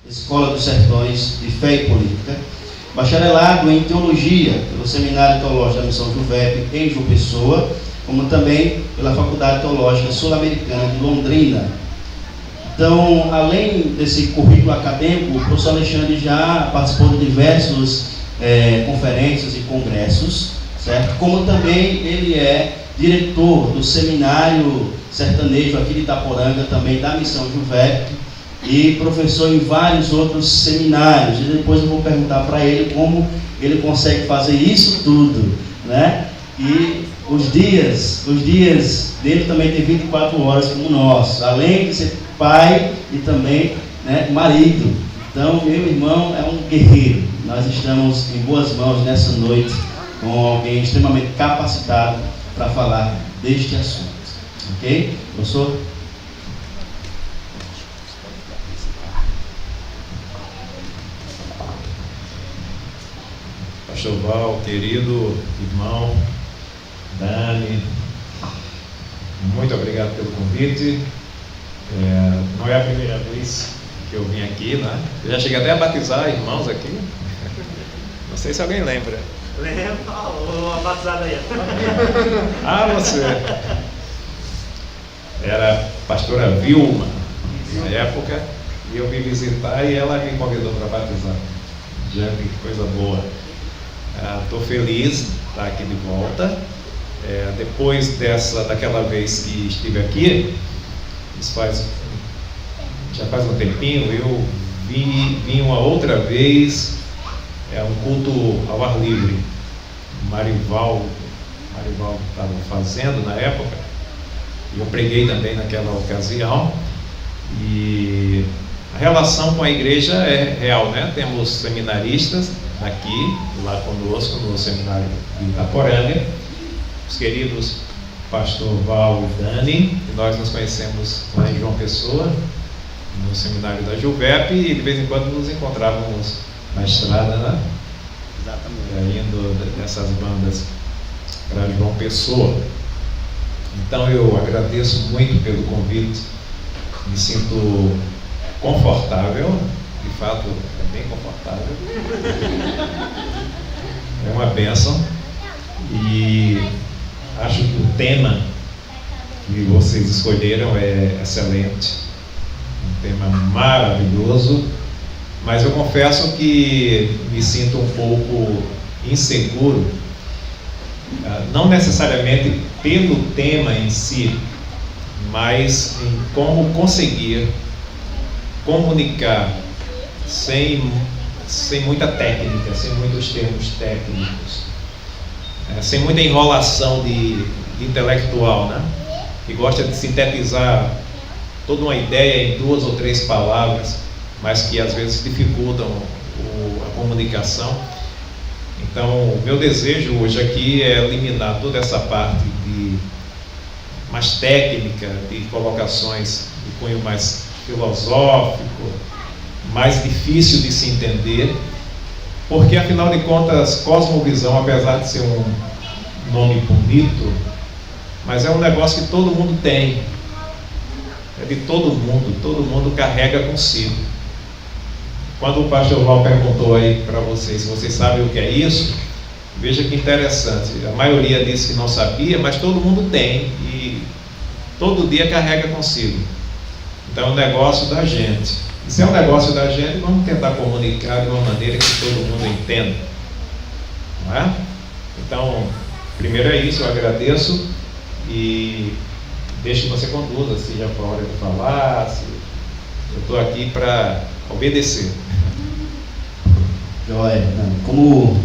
Escola dos Sertões de Fé e Política, bacharelado em Teologia pelo Seminário Teológico da Missão Juvep em João Pessoa, como também pela Faculdade Teológica Sul-Americana de Londrina. Então, além desse currículo acadêmico, o professor Alexandre já participou de diversos conferências e congressos, certo? Como também ele é diretor do Seminário Sertanejo aqui de Itaporanga, também da Missão Juvep, e professor em vários outros seminários. E depois eu vou perguntar para ele como ele consegue fazer isso tudo, né? E os dias dele também tem 24 horas como o nosso, além de ser pai e também, né, marido. Então, meu irmão é um guerreiro. Nós estamos em boas mãos nessa noite com alguém extremamente capacitado para falar deste assunto. Ok? Professor? Pastor Val, querido irmão Dani, muito obrigado pelo convite. Não é a primeira vez que eu vim aqui, né? Eu já cheguei até a batizar irmãos aqui. Não sei se alguém lembra. Lembra? A batizada aí. Ah, você. Era a pastora Vilma, na época, e eu vim visitar e ela me convidou para batizar. Já que coisa boa. Estou feliz de estar aqui de volta. Depois daquela vez que estive aqui, já faz um tempinho, eu vim uma outra vez, um culto ao ar livre. Marival estava fazendo na época, e eu preguei também naquela ocasião. E a relação com a igreja é real, né? Temos seminaristas aqui, lá conosco, no seminário de Itaporanga, os queridos pastor Val e Dani, e nós nos conhecemos lá em João Pessoa, no seminário da Juvep, e de vez em quando nos encontrávamos na estrada, né? Exatamente. Indo dessas bandas para João Pessoa. Então eu agradeço muito pelo convite, me sinto confortável, de fato é bem confortável, é uma bênção, e acho que o tema que vocês escolheram é excelente, um tema maravilhoso, mas eu confesso que me sinto um pouco inseguro, não necessariamente pelo tema em si, mas em como conseguir comunicar sem muita técnica, sem muitos termos técnicos, sem muita enrolação de intelectual, né? Que gosta de sintetizar toda uma ideia em 2 ou 3 palavras, mas que às vezes dificultam a comunicação. Então, o meu desejo hoje aqui é eliminar toda essa parte mais técnica, de colocações de cunho mais filosófico, mais difícil de se entender, porque afinal de contas, cosmovisão, apesar de ser um nome bonito, mas é um negócio que todo mundo tem, é de todo mundo carrega consigo. Quando o pastor Val perguntou aí para vocês se vocês sabem o que é isso, veja que interessante, a maioria disse que não sabia, mas todo mundo tem e todo dia carrega consigo. Então é um negócio da gente. E se é um negócio da gente, vamos tentar comunicar de uma maneira que todo mundo entenda, não é? Então, primeiro é isso, eu agradeço e deixo que você conduza, se já for a hora de falar, se eu estou aqui para obedecer. Joia, como o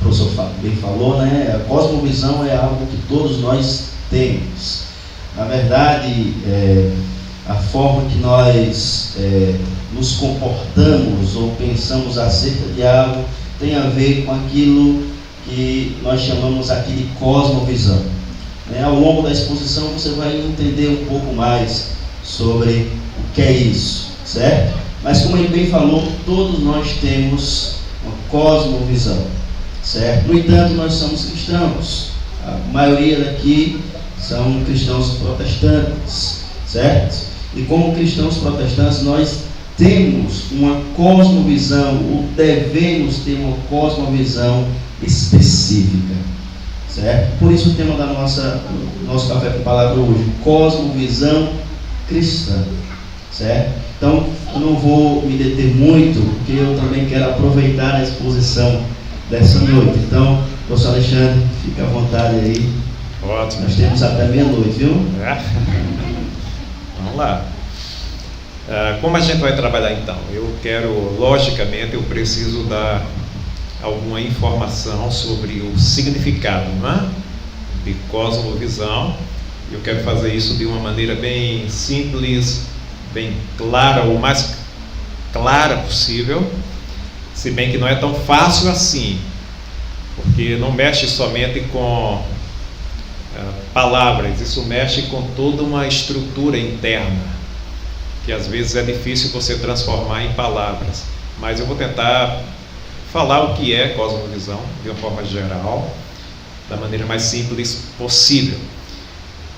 professor bem falou, né, a cosmovisão é algo que todos nós temos. Na verdade, a forma que nós nos comportamos ou pensamos acerca de algo tem a ver com aquilo que nós chamamos aqui de cosmovisão. Ao longo da exposição você vai entender um pouco mais sobre o que é isso, certo? Mas como ele bem falou, todos nós temos uma cosmovisão, certo? No entanto, nós somos cristãos. A maioria daqui são cristãos protestantes, certo? E como cristãos protestantes, nós temos uma cosmovisão, ou devemos ter uma cosmovisão específica, certo? Por isso o tema da nosso Café com Palavra hoje, cosmovisão cristã, certo? Então eu não vou me deter muito, porque eu também quero aproveitar a exposição dessa noite. Então, professor Alexandre, fica à vontade aí. Ótimo. Nós temos até meia-noite, viu? Vamos lá. Como a gente vai trabalhar então? Logicamente, eu preciso dar alguma informação sobre o significado, né, de cosmovisão. Eu quero fazer isso de uma maneira bem simples, bem clara, o mais clara possível, se bem que não é tão fácil assim, porque não mexe somente com palavras, isso mexe com toda uma estrutura interna, que às vezes é difícil você transformar em palavras, mas eu vou tentar falar o que é cosmovisão de uma forma geral, da maneira mais simples possível.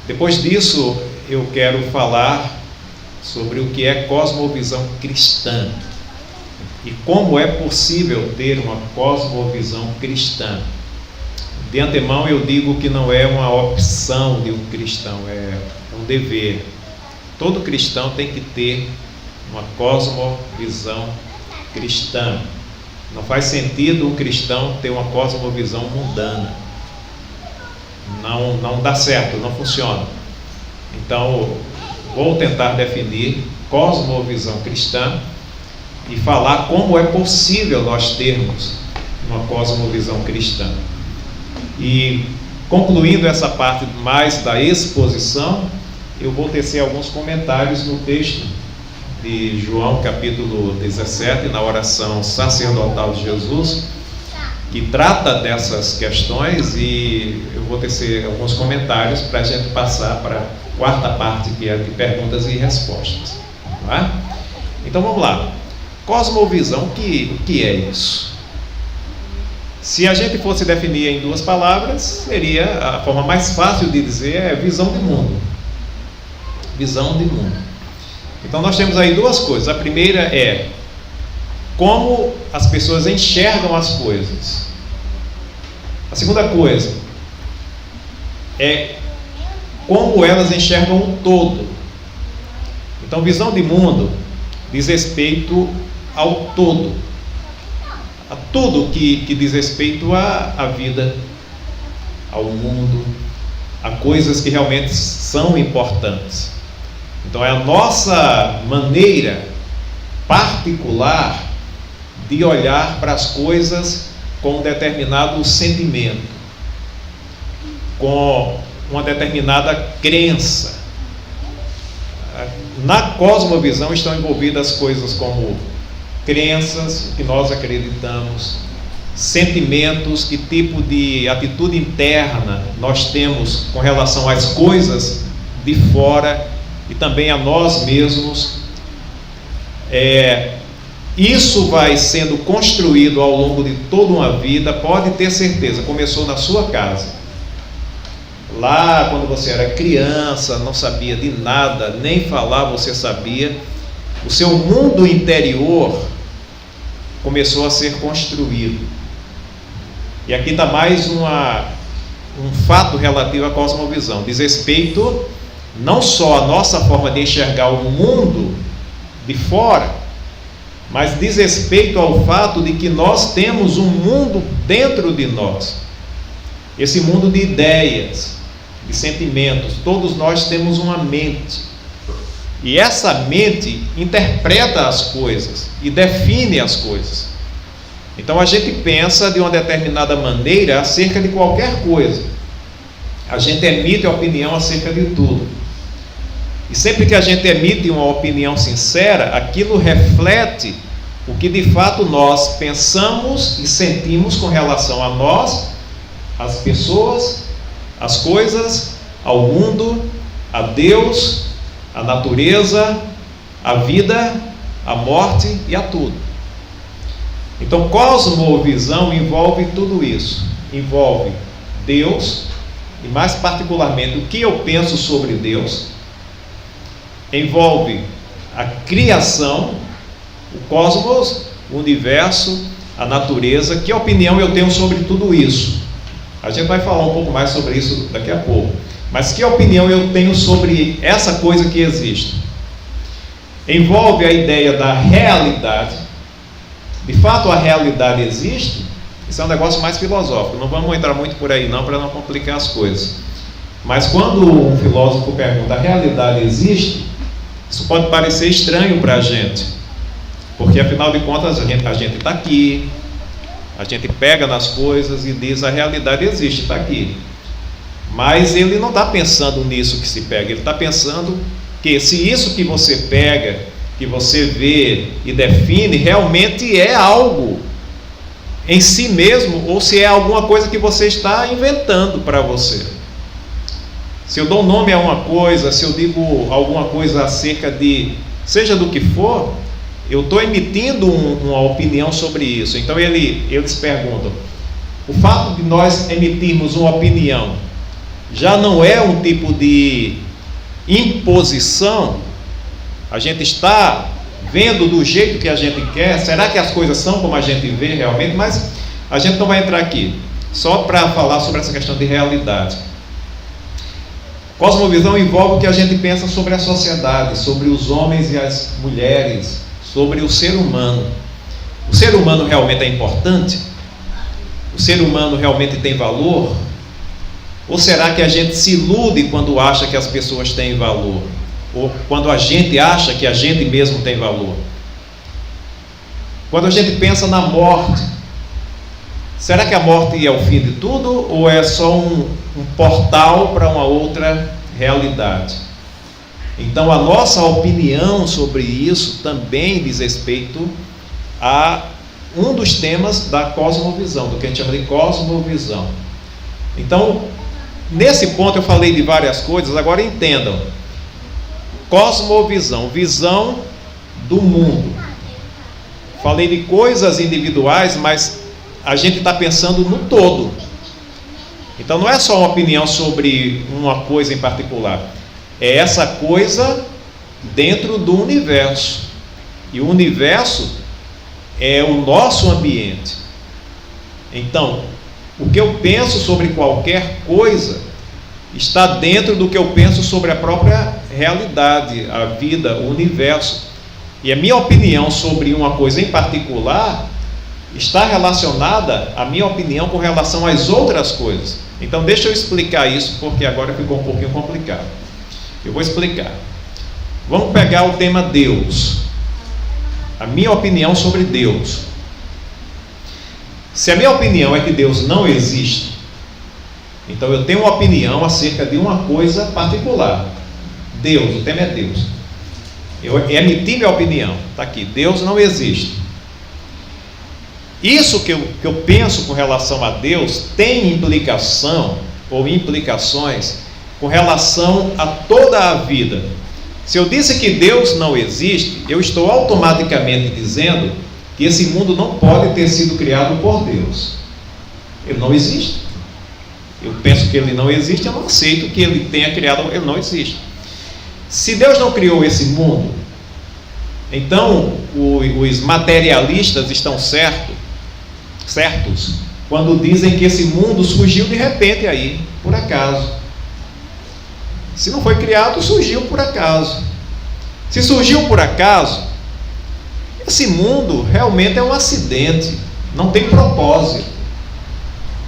Depois disso, eu quero falar sobre o que é cosmovisão cristã e como é possível ter uma cosmovisão cristã. De antemão eu digo que não é uma opção de um cristão, é um dever. Todo cristão tem que ter uma cosmovisão cristã. Não faz sentido um cristão ter uma cosmovisão mundana. Não dá certo, não funciona. Então, vou tentar definir cosmovisão cristã e falar como é possível nós termos uma cosmovisão cristã. E concluindo essa parte mais da exposição, eu vou tecer alguns comentários no texto de João capítulo 17, na oração sacerdotal de Jesus, que trata dessas questões, e eu vou tecer alguns comentários para a gente passar para a quarta parte, que é de perguntas e respostas. Não é? Então vamos lá. Cosmovisão, o que é isso? Se a gente fosse definir em duas palavras, seria a forma mais fácil de dizer é visão de mundo. Visão de mundo. Então nós temos aí duas coisas. A primeira é como as pessoas enxergam as coisas. A segunda coisa é como elas enxergam o todo. Então visão de mundo diz respeito ao todo, a tudo que diz respeito à vida, ao mundo, a coisas que realmente são importantes. Então é a nossa maneira particular de olhar para as coisas com um determinado sentimento, com uma determinada crença. Na cosmovisão estão envolvidas coisas como crenças, o que nós acreditamos, sentimentos, que tipo de atitude interna nós temos com relação às coisas de fora e também a nós mesmos. Isso vai sendo construído ao longo de toda uma vida, pode ter certeza, começou na sua casa. Lá quando você era criança, não sabia de nada, nem falar você sabia, o seu mundo interior começou a ser construído. E aqui está mais um fato relativo à cosmovisão, diz respeito não só à nossa forma de enxergar o mundo de fora, mas diz respeito ao fato de que nós temos um mundo dentro de nós, esse mundo de ideias, de sentimentos. Todos nós temos uma mente, e essa mente interpreta as coisas e define as coisas. Então a gente pensa de uma determinada maneira acerca de qualquer coisa, a gente emite opinião acerca de tudo, e sempre que a gente emite uma opinião sincera, aquilo reflete o que de fato nós pensamos e sentimos com relação a nós, as pessoas, as coisas, ao mundo, a Deus, a natureza, a vida, a morte e a tudo. Então cosmovisão envolve tudo isso, envolve Deus, e mais particularmente o que eu penso sobre Deus, envolve a criação, O cosmos, o universo, a natureza. Que opinião eu tenho sobre tudo isso? A gente vai falar um pouco mais sobre isso daqui a pouco. Mas que opinião eu tenho sobre essa coisa que existe? Envolve a ideia da realidade. De fato, a realidade existe? Isso é um negócio mais filosófico. Não vamos entrar muito por aí não, para não complicar as coisas. Mas quando um filósofo pergunta, a realidade existe? Isso pode parecer estranho para a gente. Porque afinal de contas a gente está aqui, a gente pega nas coisas e diz, a realidade existe, está aqui. Mas ele não está pensando nisso que se pega, ele está pensando que se isso que você pega, que você vê e define, realmente é algo em si mesmo, ou se é alguma coisa que você está inventando para você. Se eu dou nome a uma coisa, se eu digo alguma coisa acerca de, seja do que for, eu estou emitindo uma opinião sobre isso. Então eles perguntam, o fato de nós emitirmos uma opinião já não é um tipo de imposição? A gente está vendo do jeito que a gente quer? Será que as coisas são como a gente vê realmente? Mas a gente não vai entrar aqui, só para falar sobre essa questão de realidade. Cosmovisão envolve o que a gente pensa sobre a sociedade, sobre os homens e as mulheres, sobre o ser humano. O ser humano realmente é importante? O ser humano realmente tem valor? Ou será que a gente se ilude quando acha que as pessoas têm valor? Ou quando a gente acha que a gente mesmo tem valor? Quando a gente pensa na morte, será que a morte é o fim de tudo? Ou é só um portal para uma outra realidade? Então a nossa opinião sobre isso também diz respeito a um dos temas da cosmovisão, do que a gente chama de cosmovisão. Então, nesse ponto eu falei de várias coisas, agora entendam. Cosmovisão, visão do mundo. Falei de coisas individuais, mas a gente está pensando no todo. Então não é só uma opinião sobre uma coisa em particular. É essa coisa dentro do universo. E o universo é o nosso ambiente. Então, o que eu penso sobre qualquer coisa está dentro do que eu penso sobre a própria realidade, a vida, o universo. E a minha opinião sobre uma coisa em particular está relacionada à minha opinião com relação às outras coisas. Então deixa eu explicar isso, porque agora ficou um pouquinho complicado. Eu vou explicar. Vamos pegar o tema Deus. A minha opinião sobre Deus. Se a minha opinião é que Deus não existe, então eu tenho uma opinião acerca de uma coisa particular. Deus, o tema é Deus. Eu emiti minha opinião, está aqui, Deus não existe. Isso que eu penso com relação a Deus tem implicação ou implicações com relação a toda a vida. Se eu disse que Deus não existe, eu estou automaticamente dizendo que esse mundo não pode ter sido criado por Deus. Ele não existe. Eu penso que ele não existe, eu não aceito que ele tenha criado, ele não existe. Se Deus não criou esse mundo, então os materialistas estão certos quando dizem que esse mundo surgiu de repente aí, por acaso. Se não foi criado, surgiu por acaso. Se surgiu por acaso, esse mundo realmente é um acidente, não tem propósito.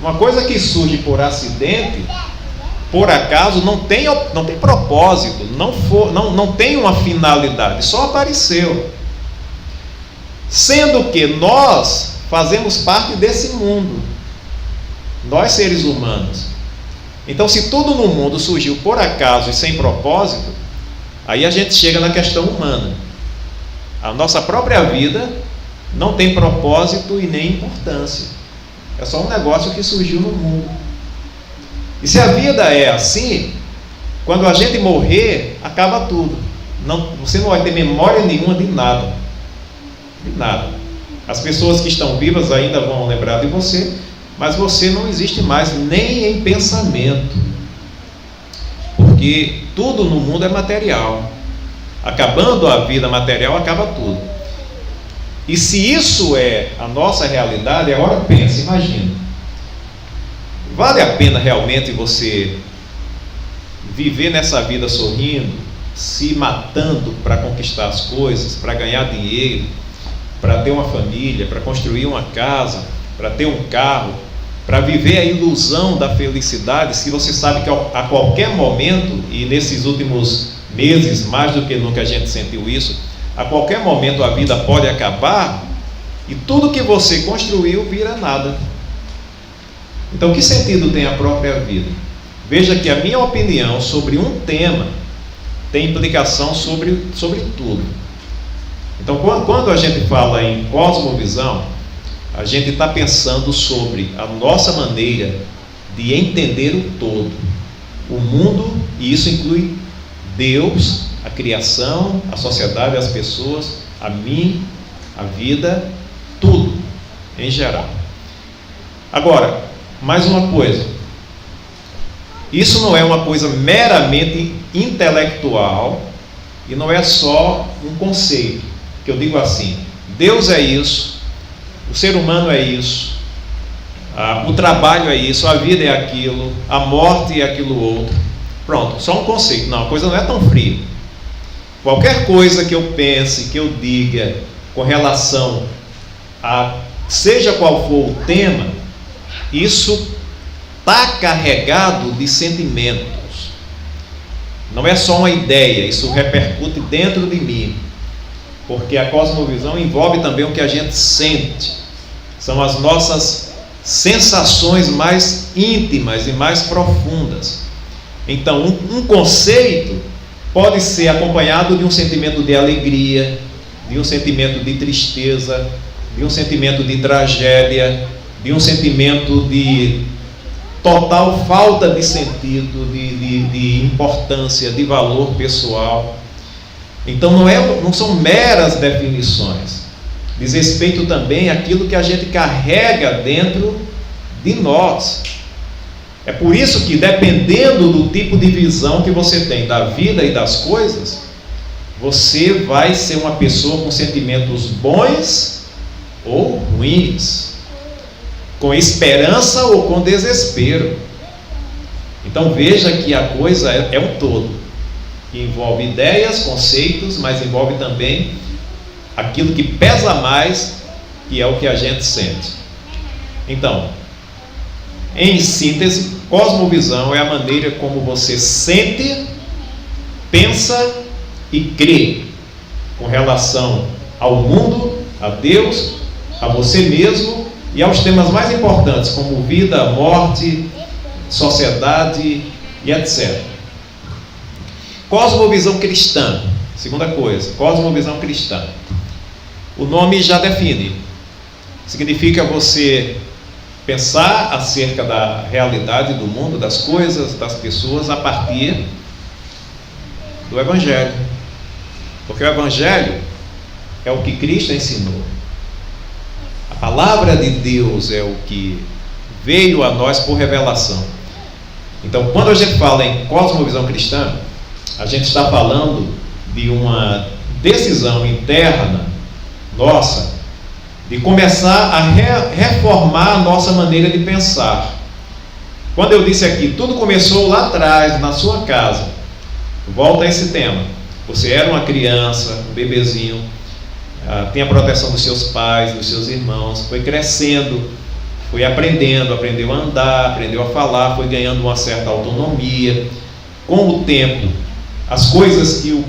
Uma coisa que surge por acidente, por acaso, não tem propósito, não tem uma finalidade, só apareceu. Sendo que nós fazemos parte desse mundo, nós seres humanos. Então, se tudo no mundo surgiu por acaso e sem propósito, aí a gente chega na questão humana. A nossa própria vida não tem propósito e nem importância. É só um negócio que surgiu no mundo. E se a vida é assim, quando a gente morrer, acaba tudo. Você não vai ter memória nenhuma de nada. De nada. As pessoas que estão vivas ainda vão lembrar de você, mas você não existe mais, nem em pensamento. Porque tudo no mundo é material. Acabando a vida material, acaba tudo. E se isso é a nossa realidade, agora pensa, imagina. Vale a pena realmente você viver nessa vida sorrindo, se matando para conquistar as coisas, para ganhar dinheiro, para ter uma família, para construir uma casa, para ter um carro, para viver a ilusão da felicidade, se você sabe que a qualquer momento, e nesses últimos meses, mais do que nunca a gente sentiu isso, a qualquer momento a vida pode acabar e tudo que você construiu vira nada. Então, que sentido tem a própria vida? Veja que a minha opinião sobre um tema tem implicação sobre tudo. Então, quando a gente fala em cosmovisão, a gente está pensando sobre a nossa maneira de entender o todo, o mundo, e isso inclui Deus, a criação, a sociedade, as pessoas, a mim, a vida, tudo em geral. Agora, mais uma coisa, isso não é uma coisa meramente intelectual e não é só um conceito, que eu digo assim, Deus é isso, o ser humano é isso, o trabalho é isso, a vida é aquilo, a morte é aquilo outro. Pronto, só um conceito. Não, a coisa não é tão fria. Qualquer coisa que eu pense, que eu diga com relação a seja qual for o tema, isso está carregado de sentimentos. Não é só uma ideia, isso repercute dentro de mim. Porque a cosmovisão envolve também o que a gente sente. São as nossas sensações mais íntimas e mais profundas. Então, um conceito pode ser acompanhado de um sentimento de alegria, de um sentimento de tristeza, de um sentimento de tragédia, de um sentimento de total falta de sentido, de importância, de valor pessoal. Então, não são meras definições, diz respeito também àquilo que a gente carrega dentro de nós. É por isso que, dependendo do tipo de visão que você tem da vida e das coisas, você vai ser uma pessoa com sentimentos bons ou ruins, com esperança ou com desespero. Então veja que a coisa é um todo, que envolve ideias, conceitos, mas envolve também aquilo que pesa mais, que é o que a gente sente. Então, em síntese, cosmovisão é a maneira como você sente, pensa e crê com relação ao mundo, a Deus, a você mesmo e aos temas mais importantes como vida, morte, sociedade e etc. Cosmovisão cristã, segunda coisa, cosmovisão cristã. O nome já define, significa você pensar acerca da realidade do mundo, das coisas, das pessoas, a partir do Evangelho. Porque o Evangelho é o que Cristo ensinou. A palavra de Deus é o que veio a nós por revelação. Então, quando a gente fala em cosmovisão cristã, a gente está falando de uma decisão interna nossa de começar a reformar a nossa maneira de pensar. Quando eu disse aqui, tudo começou lá atrás, na sua casa. Volta a esse tema. Você era uma criança, um bebezinho, tem a proteção dos seus pais, dos seus irmãos, foi crescendo, foi aprendeu a andar, aprendeu a falar, foi ganhando uma certa autonomia. Com o tempo, as coisas que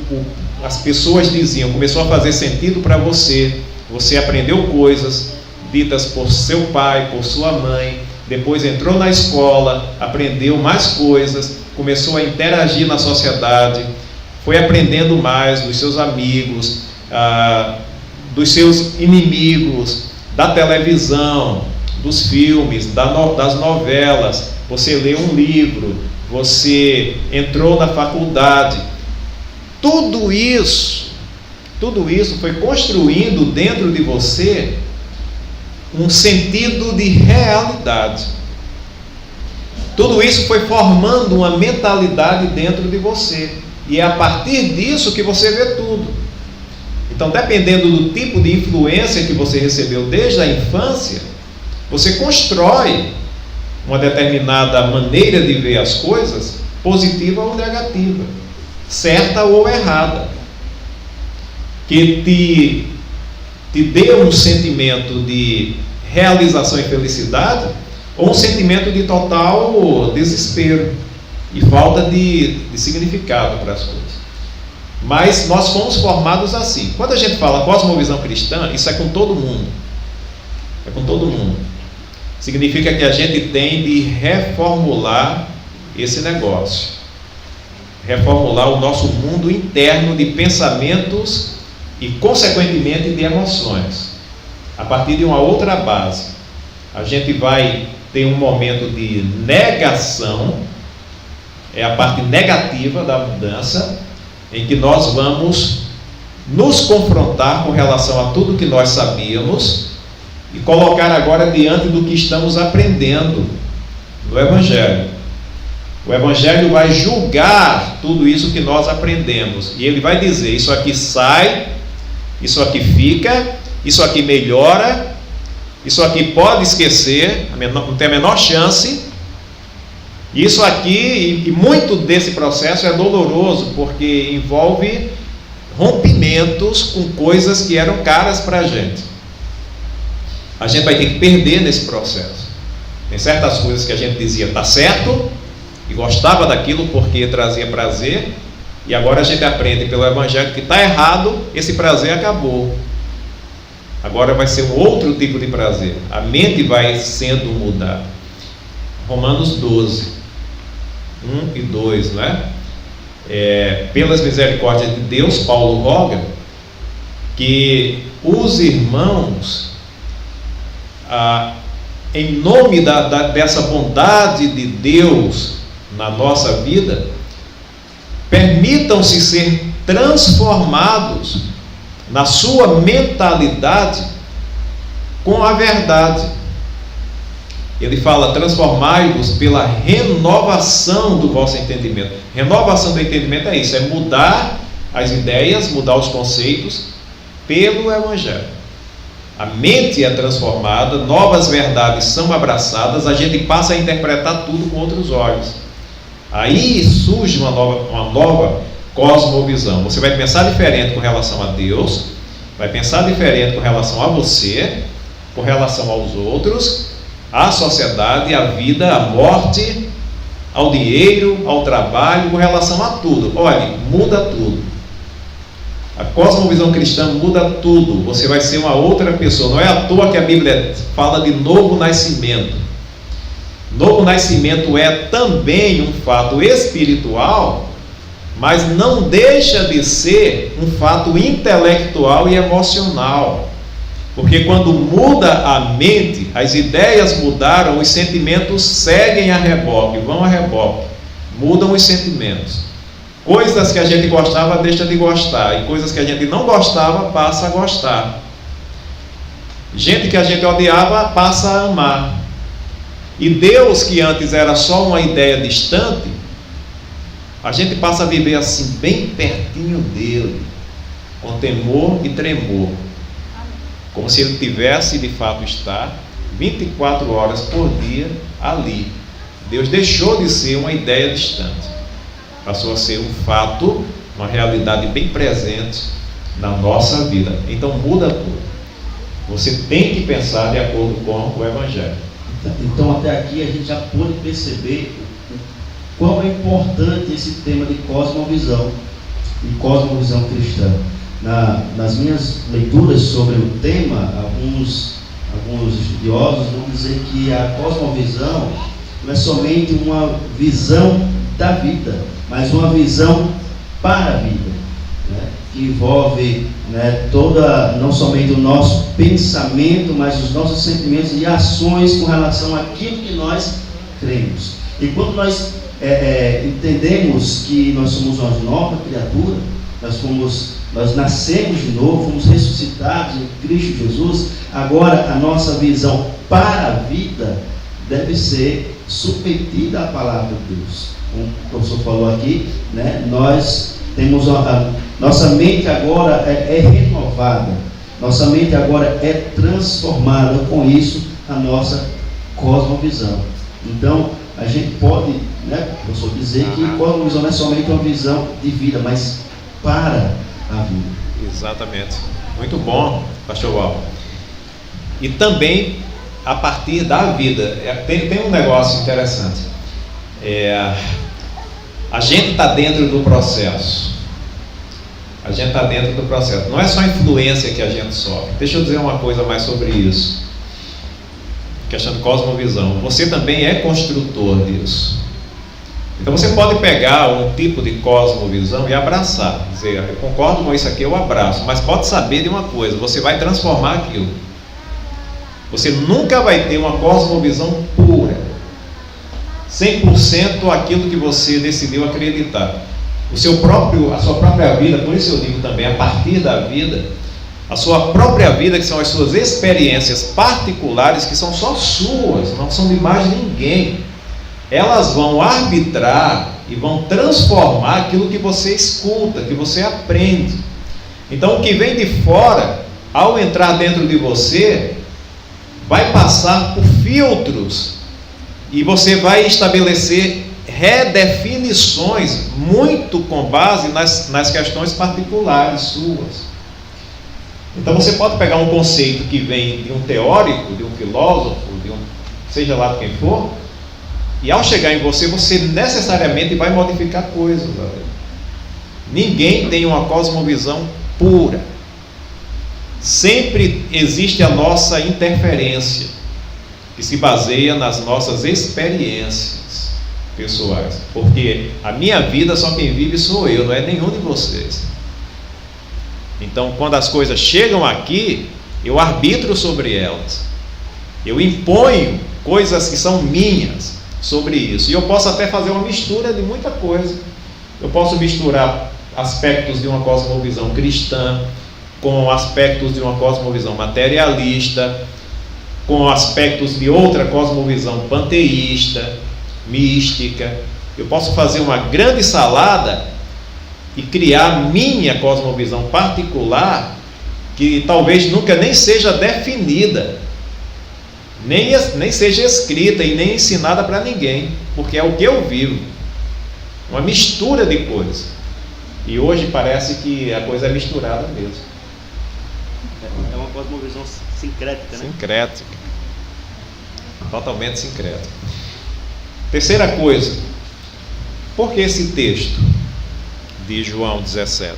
as pessoas diziam começou a fazer sentido para você. Você aprendeu coisas ditas por seu pai, por sua mãe, depois entrou na escola, aprendeu mais coisas, começou a interagir na sociedade, foi aprendendo mais dos seus amigos, dos seus inimigos, da televisão, dos filmes, das novelas. Você leu um livro, você entrou na faculdade. Tudo isso foi construindo dentro de você um sentido de realidade. Tudo isso foi formando uma mentalidade dentro de você. E é a partir disso que você vê tudo. Então, dependendo do tipo de influência que você recebeu desde a infância, você constrói uma determinada maneira de ver as coisas, positiva ou negativa, certa ou errada, que te dê um sentimento de realização e felicidade, ou um sentimento de total desespero e falta de significado para as coisas. Mas nós fomos formados assim. Quando a gente fala cosmovisão cristã, isso é com todo mundo. É com todo mundo. Significa que a gente tem de reformular esse negócio. Reformular o nosso mundo interno de pensamentos e, consequentemente, de emoções. A partir de uma outra base. A gente vai ter um momento de negação, é a parte negativa da mudança, em que nós vamos nos confrontar com relação a tudo que nós sabíamos e colocar agora diante do que estamos aprendendo no Evangelho. O Evangelho vai julgar tudo isso que nós aprendemos e ele vai dizer: isso aqui sai, isso aqui fica, isso aqui melhora, isso aqui pode esquecer, não tem a menor chance. Isso aqui, e muito desse processo é doloroso, porque envolve rompimentos com coisas que eram caras para a gente. A gente vai ter que perder nesse processo. Tem certas coisas que a gente dizia está certo e gostava daquilo porque trazia prazer, e agora a gente aprende pelo Evangelho que está errado, esse prazer acabou. Agora vai ser um outro tipo de prazer. A mente vai sendo mudada. Romanos 12. 1 e 2, não é? Pelas misericórdias de Deus, Paulo roga que os irmãos, em nome dessa bondade de Deus na nossa vida, permitam-se ser transformados na sua mentalidade com a verdade. Ele fala: transformai-vos pela renovação do vosso entendimento. Renovação do entendimento é isso, é mudar as ideias, mudar os conceitos pelo Evangelho. A mente é transformada, novas verdades são abraçadas, a gente passa a interpretar tudo com outros olhos. Aí surge uma nova cosmovisão. Você vai pensar diferente com relação a Deus, vai pensar diferente com relação a você, com relação aos outros, à sociedade, à vida, à morte, ao dinheiro, ao trabalho, com relação a tudo. Olha, muda tudo. A cosmovisão cristã muda tudo. Você vai ser uma outra pessoa. Não é à toa que a Bíblia fala de novo nascimento. Novo nascimento é também um fato espiritual, mas não deixa de ser um fato intelectual e emocional. Porque quando muda a mente, as ideias mudaram, os sentimentos seguem a reboque, vão a reboque, mudam os sentimentos. Coisas que a gente gostava deixa de gostar, e coisas que a gente não gostava passa a gostar. Gente que a gente odiava passa a amar. E Deus, que antes era só uma ideia distante, a gente passa a viver assim, bem pertinho dele, com temor e tremor. Como se ele tivesse, de fato, estar 24 horas por dia ali. Deus deixou de ser uma ideia distante. Passou a ser um fato, uma realidade bem presente na nossa vida. Então muda tudo. Você tem que pensar de acordo com o Evangelho. Então até aqui a gente já pôde perceber quão é importante esse tema de cosmovisão e cosmovisão cristã. Nas minhas leituras sobre o tema, alguns estudiosos vão dizer que a cosmovisão não é somente uma visão da vida, mas uma visão para a vida, né? Que envolve, né, não somente o nosso pensamento, mas os nossos sentimentos e ações com relação àquilo que nós cremos. E quando nós entendemos que nós somos uma nova criatura, nós nascemos de novo, fomos ressuscitados em Cristo Jesus, agora a nossa visão para a vida deve ser submetida à palavra de Deus. Como o professor falou aqui, né, nós temos nossa mente agora é renovada. renovada. Nossa mente agora é transformada, com isso, a nossa cosmovisão. Então, a gente pode, professor, dizer que cosmovisão não é somente uma visão de vida, mas para a vida. Exatamente. Muito bom, pastor Val. E também a partir da vida. Tem um negócio interessante. A gente está dentro do processo. A gente está dentro do processo. Não é só a influência que a gente sofre. Deixa eu dizer uma coisa mais sobre isso. Questão de cosmovisão. Você também é construtor disso. Então você pode pegar um tipo de cosmovisão e abraçar. Dizer, eu concordo com isso aqui, eu abraço. Mas pode saber de uma coisa, você vai transformar aquilo. Você nunca vai ter uma cosmovisão pura. 100% aquilo que você decidiu acreditar. A sua própria vida, por isso eu digo também, a partir da vida, a sua própria vida, que são as suas experiências particulares, que são só suas, não são de mais ninguém. Elas vão arbitrar e vão transformar aquilo que você escuta, que você aprende. Então o que vem de fora, ao entrar dentro de você, vai passar por filtros e você vai estabelecer redefinições muito com base nas questões particulares suas. Então você pode pegar um conceito que vem de um teórico, de um filósofo, seja lá de quem for, e ao chegar em você, você necessariamente vai modificar coisas. Ninguém tem uma cosmovisão pura. Sempre existe a nossa interferência, que se baseia nas nossas experiências pessoais. Porque a minha vida só quem vive sou eu, não é nenhum de vocês. Então, quando as coisas chegam aqui, eu arbitro sobre elas. Eu imponho coisas que são minhas sobre isso. E eu posso até fazer uma mistura de muita coisa. Eu posso misturar aspectos de uma cosmovisão cristã com aspectos de uma cosmovisão materialista, com aspectos de outra cosmovisão panteísta, mística. Eu posso fazer uma grande salada e criar minha cosmovisão particular, que talvez nunca nem seja definida, nem seja escrita e nem ensinada para ninguém, porque é o que eu vivo, uma mistura de coisas. E hoje parece que a coisa é misturada mesmo. É uma cosmovisão sincrética, né? Sincrética. Totalmente sincrética. Terceira coisa, por que esse texto de João 17?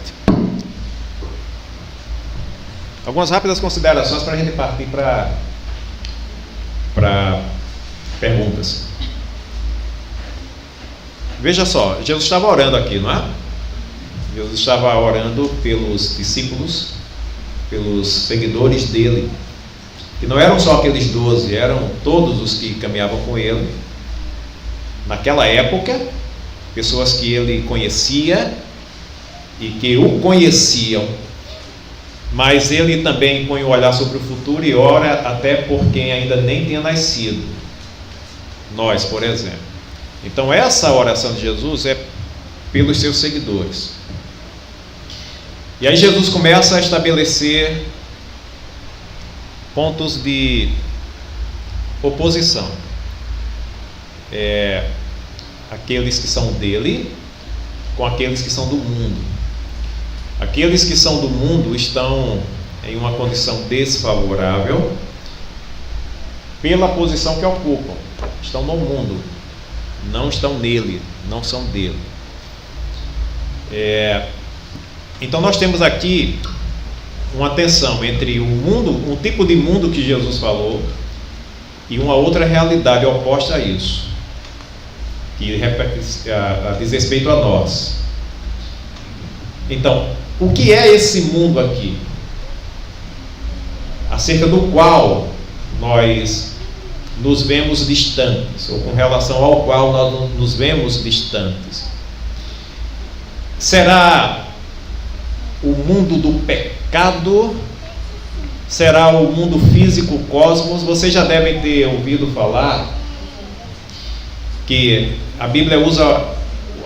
Algumas rápidas considerações para a gente partir para perguntas. Veja só, Jesus estava orando aqui, não é? Jesus estava orando pelos discípulos, pelos seguidores dele, que não eram só aqueles 12, eram todos os que caminhavam com ele. Naquela época, pessoas que ele conhecia e que o conheciam, mas ele também põe o olhar sobre o futuro e ora até por quem ainda nem tinha nascido, nós, por exemplo. Então essa oração de Jesus é pelos seus seguidores. E aí Jesus começa a estabelecer pontos de oposição. Aqueles que são dele com aqueles que são do mundo. Aqueles que são do mundo estão em uma condição desfavorável pela posição que ocupam. Estão no mundo, não estão nele, não são dele. Então nós temos aqui uma tensão entre o mundo, um tipo de mundo que Jesus falou, e uma outra realidade oposta a isso, que diz respeito a nós. Então, o que é esse mundo aqui, acerca do qual nós nos vemos distantes, ou com relação ao qual nós nos vemos distantes? Será o mundo do pecado? Será o mundo físico, o cosmos? Vocês já devem ter ouvido falar que a Bíblia usa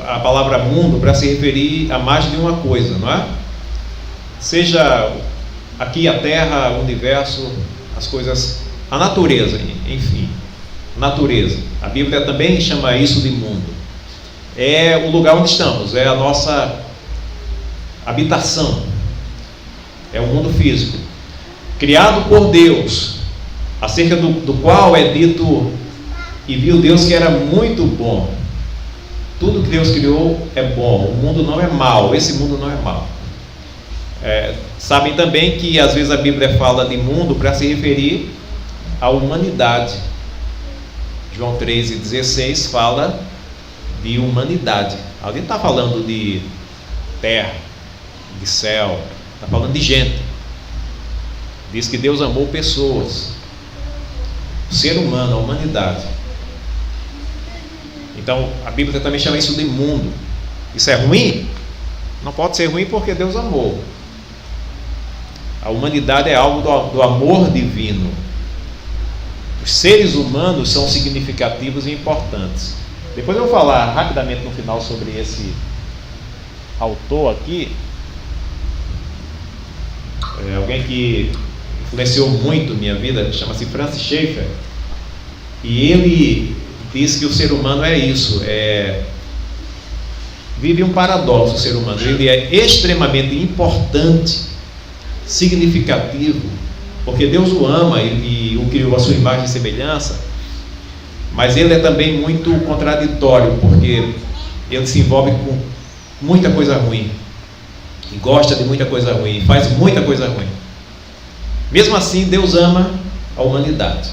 a palavra mundo para se referir a mais de uma coisa, não é? Seja aqui a terra, o universo, as coisas, a natureza, enfim, natureza. A Bíblia também chama isso de mundo. É o lugar onde estamos, é a nossa habitação, é o mundo físico, criado por Deus, acerca do qual é dito: e viu Deus que era muito bom. Tudo que Deus criou é bom, o mundo não é mau, esse mundo não é mau. Sabem também que às vezes a Bíblia fala de mundo para se referir à humanidade. João 13,16 fala de humanidade. Ali está falando de terra, de céu, está falando de gente. Diz que Deus amou pessoas, o ser humano, a humanidade. Então a Bíblia também chama isso de mundo. Isso é ruim? Não pode ser ruim, porque Deus amou. A humanidade é algo do amor divino. Os seres humanos são significativos e importantes. Depois eu vou falar rapidamente no final sobre esse autor aqui. Alguém que influenciou muito minha vida, chama-se Francis Schaeffer. E ele diz que o ser humano é isso, vive um paradoxo o ser humano. Ele é extremamente importante, significativo, porque Deus o ama e o criou à sua imagem e semelhança, mas ele é também muito contraditório, porque ele se envolve com muita coisa ruim, e gosta de muita coisa ruim, faz muita coisa ruim. Mesmo assim, Deus ama a humanidade.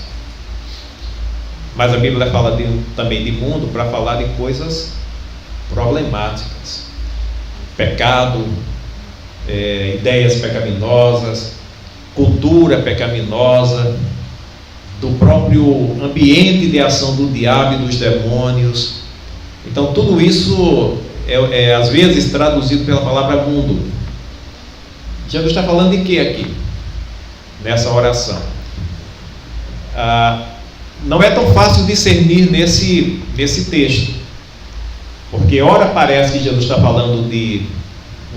Mas a Bíblia fala também de mundo para falar de coisas problemáticas, pecado, ideias pecaminosas, cultura pecaminosa, do próprio ambiente de ação do diabo e dos demônios. Então tudo isso é às vezes traduzido pela palavra mundo. Jesus está falando de quê aqui, nessa oração? Não é tão fácil discernir nesse texto, porque ora parece que Jesus está falando de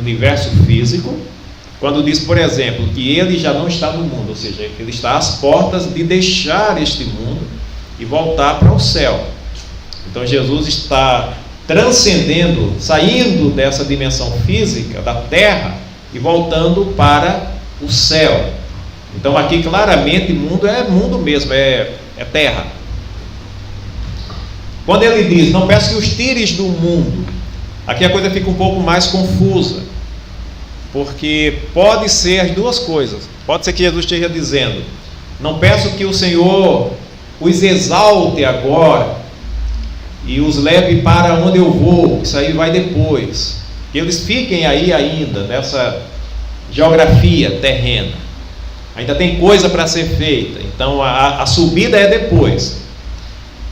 universo físico, quando diz, por exemplo, que ele já não está no mundo, ou seja, ele está às portas de deixar este mundo e voltar para o céu. Então Jesus está transcendendo, saindo dessa dimensão física da terra e voltando para o céu. Então aqui claramente mundo é mundo mesmo, é terra. Quando ele diz, não peço que os tires do mundo, aqui a coisa fica um pouco mais confusa, porque pode ser as duas coisas. Pode ser que Jesus esteja dizendo, não peço que o Senhor os exalte agora e os leve para onde eu vou, isso aí vai depois, que eles fiquem aí ainda nessa geografia terrena, ainda tem coisa para ser feita, então a subida é depois.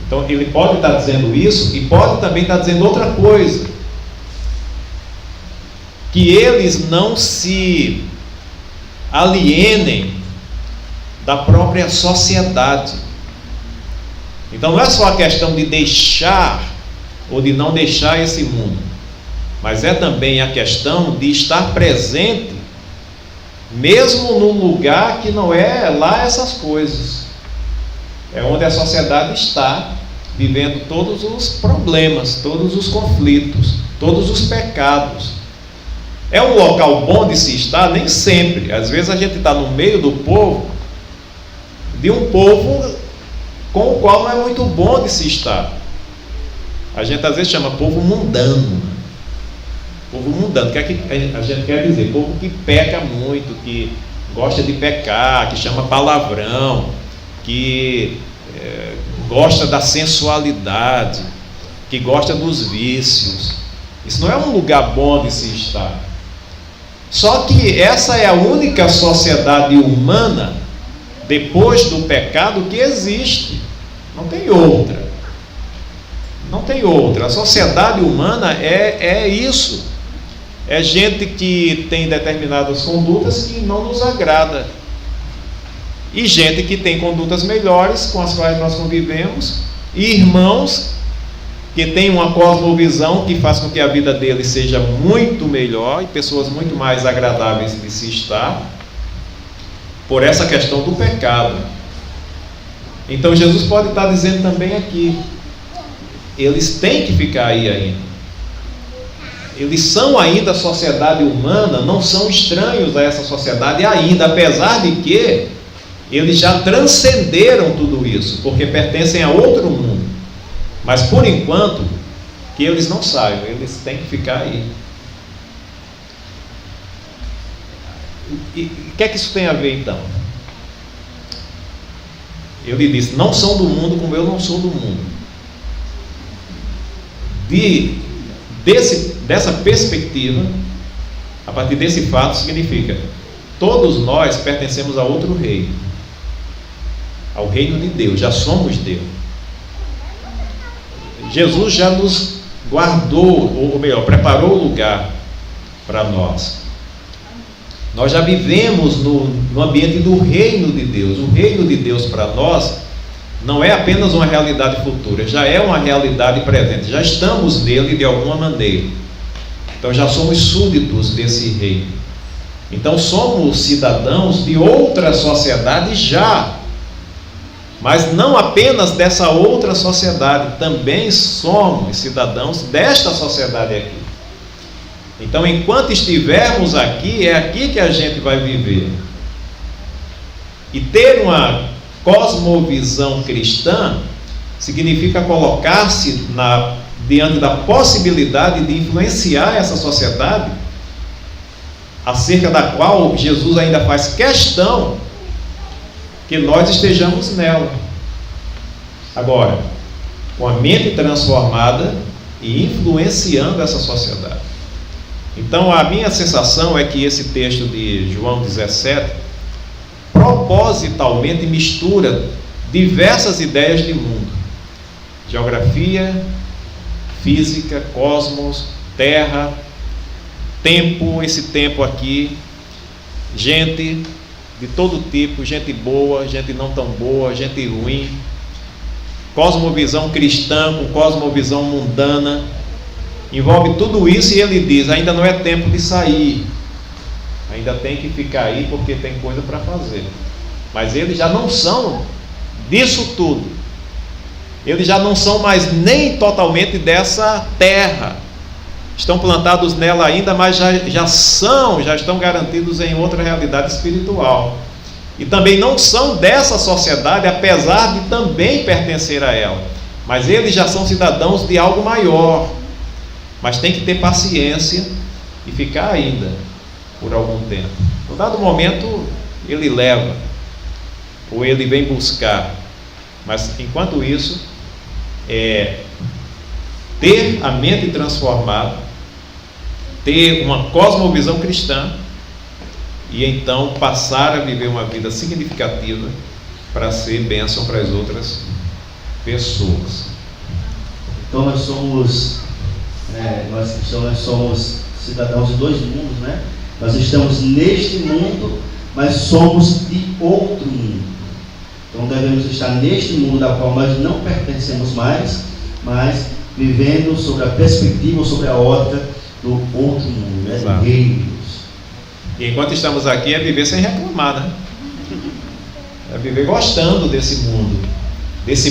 Então ele pode estar dizendo isso, e pode também estar dizendo outra coisa, que eles não se alienem da própria sociedade. Então não é só a questão de deixar ou de não deixar esse mundo, mas é também a questão de estar presente, mesmo num lugar que não é lá essas coisas, é onde a sociedade está vivendo todos os problemas, todos os conflitos, todos os pecados. É um local bom de se estar? Nem sempre. Às vezes a gente está no meio do povo, de um povo com o qual não é muito bom de se estar. A gente às vezes chama povo mundano. Povo mundano, o que é que a gente quer dizer? Povo que peca muito, que gosta de pecar, que chama palavrão, que gosta da sensualidade, que gosta dos vícios. Isso não é um lugar bom de se estar. Só que essa é a única sociedade humana, depois do pecado, que existe. Não tem outra. Não tem outra. A sociedade humana é isso. É gente que tem determinadas condutas que não nos agrada. E gente que tem condutas melhores, com as quais nós convivemos. E irmãos que têm uma cosmovisão que faz com que a vida deles seja muito melhor, e pessoas muito mais agradáveis de se estar. por essa questão do pecado. Então Jesus pode estar dizendo também aqui, eles têm que ficar aí ainda. Eles são ainda a sociedade humana, não são estranhos a essa sociedade ainda, apesar de que eles já transcenderam tudo isso, porque pertencem a outro mundo. Mas por enquanto, que eles não saiam, eles têm que ficar aí. E o que é que isso tem a ver então? Ele disse, não são do mundo como eu não sou do mundo. Dessa perspectiva, a partir desse fato, significa, todos nós pertencemos a outro reino, ao reino de Deus, já somos Deus. Jesus já nos guardou, ou melhor, preparou o lugar para nós. Nós já vivemos no ambiente do reino de Deus. O reino de Deus para nós não é apenas uma realidade futura, já é uma realidade presente, já estamos nele de alguma maneira. Então já somos súditos desse reino. Então somos cidadãos de outra sociedade já, mas não apenas dessa outra sociedade, também somos cidadãos desta sociedade aqui. Então enquanto estivermos aqui, é aqui que a gente vai viver. E ter uma cosmovisão cristã significa colocar-se diante da possibilidade de influenciar essa sociedade, acerca da qual Jesus ainda faz questão que nós estejamos nela. Agora, com a mente transformada e influenciando essa sociedade. Então a minha sensação é que esse texto de João 17 propositalmente mistura diversas ideias de mundo: geografia, física, cosmos, terra, tempo, esse tempo aqui, gente de todo tipo, gente boa, gente não tão boa, gente ruim, cosmovisão cristã com cosmovisão mundana, envolve tudo isso. E ele diz, ainda não é tempo de sair, ainda tem que ficar aí porque tem coisa para fazer. Mas eles já não são disso tudo, eles já não são mais nem totalmente dessa terra, estão plantados nela ainda, mas já estão garantidos em outra realidade espiritual. E também não são dessa sociedade, apesar de também pertencer a ela, mas eles já são cidadãos de algo maior. Mas tem que ter paciência e ficar ainda por algum tempo. No dado momento ele leva, ou ele vem buscar, mas enquanto isso ter a mente transformada, ter uma cosmovisão cristã, e então passar a viver uma vida significativa para ser bênção para as outras pessoas. Então nós cristãos, nós somos cidadãos de dois mundos, né? Nós estamos neste mundo, mas somos de outro mundo. Então devemos estar neste mundo ao qual nós não pertencemos mais, mas vivendo sobre a perspectiva, sobre a ótica do outro mundo, né? Do reino de Deus. E enquanto estamos aqui é viver sem reclamar, né? É viver gostando desse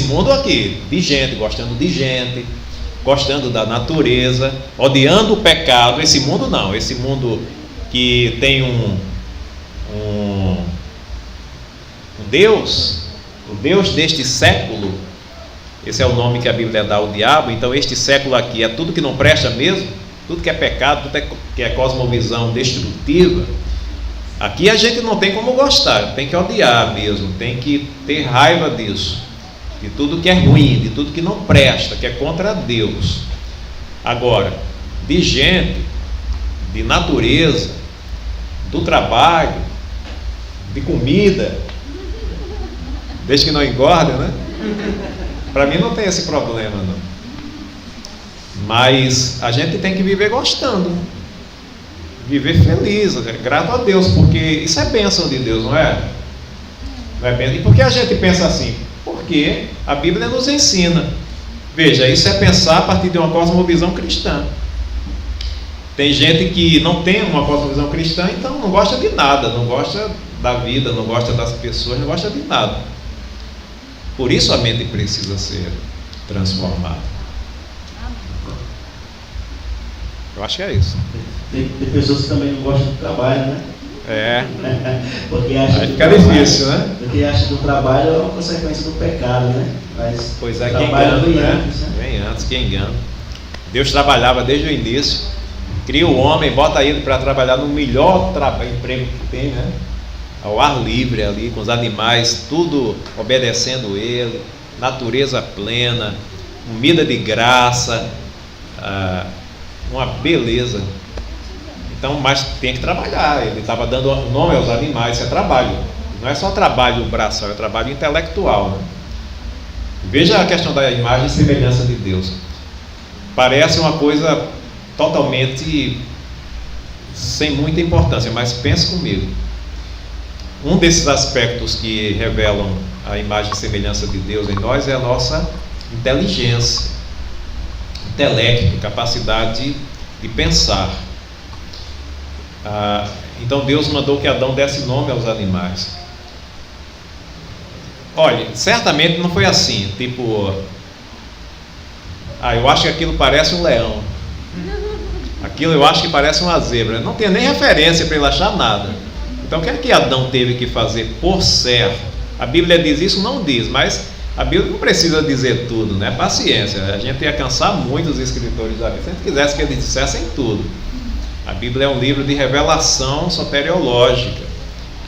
mundo aqui, de gente, gostando de gente, gostando da natureza, odiando o pecado. Esse mundo não, esse mundo que tem um Deus, o Deus deste século, esse é o nome que a Bíblia dá ao diabo. Então este século aqui é tudo que não presta mesmo, tudo que é pecado, tudo que é cosmovisão destrutiva. Aqui a gente não tem como gostar, tem que odiar mesmo, tem que ter raiva disso, de tudo que é ruim, de tudo que não presta, que é contra Deus. Agora, de gente, de natureza, do trabalho, de comida, desde que não engorda, né? Para mim não tem esse problema, não. Mas a gente tem que viver gostando, viver feliz, grato a Deus, porque isso é bênção de Deus, não é? Não é bênção? E por que a gente pensa assim? Porque a Bíblia nos ensina. Veja, isso é pensar a partir de uma cosmovisão cristã. Tem gente que não tem uma cosmovisão cristã, então não gosta de nada, não gosta da vida, não gosta das pessoas, não gosta de nada. Por isso a mente precisa ser transformada. Eu acho que é isso. Tem pessoas que também não gostam do trabalho, né? É. Porque acha Aí que fica o trabalho, difícil, né? Porque acha que o trabalho é uma consequência do pecado, né? Mas Pois é, o quem trabalho engana, vem né? antes, né? Vem antes, quem engana. Deus trabalhava desde o início, cria o homem, bota ele para trabalhar no melhor emprego que tem, né? Ao ar livre ali, com os animais, tudo obedecendo ele, natureza plena, comida de graça, uma beleza. Então, mas tem que trabalhar. Ele estava dando nome aos animais, isso é trabalho. Não é só trabalho braçal, é trabalho intelectual, né? Veja a questão da imagem e semelhança de Deus. Parece uma coisa totalmente sem muita importância, mas pense comigo. Um desses aspectos que revelam a imagem e semelhança de Deus em nós é a nossa inteligência, intelecto, capacidade de pensar. Então Deus mandou que Adão desse nome aos animais. Olha, certamente não foi assim, tipo, eu acho que aquilo parece um leão, aquilo eu acho que parece uma zebra. Não tem nem referência para ele achar nada. Então o que é que Adão teve que fazer por certo? A Bíblia diz isso? Não diz, mas a Bíblia não precisa dizer tudo, né? Paciência, a gente ia cansar muito os escritores da Bíblia se a gente quisesse que eles dissessem tudo. A Bíblia é um livro de revelação soteriológica,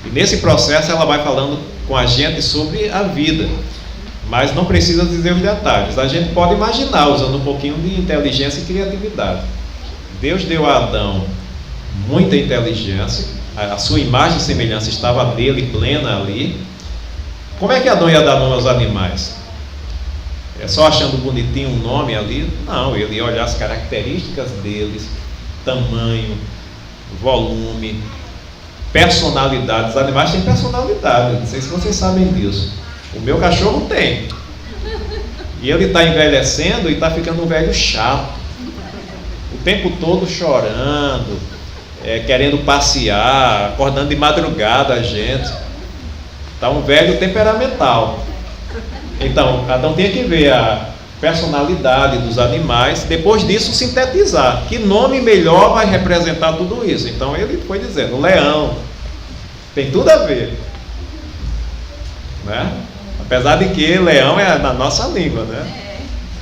e nesse processo ela vai falando com a gente sobre a vida, mas não precisa dizer os detalhes. A gente pode imaginar, usando um pouquinho de inteligência e criatividade. Deus deu a Adão muita inteligência, a sua imagem e semelhança estava nele, plena ali. Como é que Adão ia dar nome aos animais? É só achando bonitinho um nome ali? Não, ele ia olhar as características deles, tamanho, volume, personalidade. Os animais têm personalidade, não sei se vocês sabem disso. O meu cachorro tem, e ele está envelhecendo e está ficando um velho chato, o tempo todo chorando, querendo passear, acordando de madrugada a gente. Está um velho temperamental. Então Adão tinha que ver a personalidade dos animais, depois disso sintetizar que nome melhor vai representar tudo isso. Então ele foi dizendo, leão, tem tudo a ver, né? Apesar de que leão é na nossa língua, né?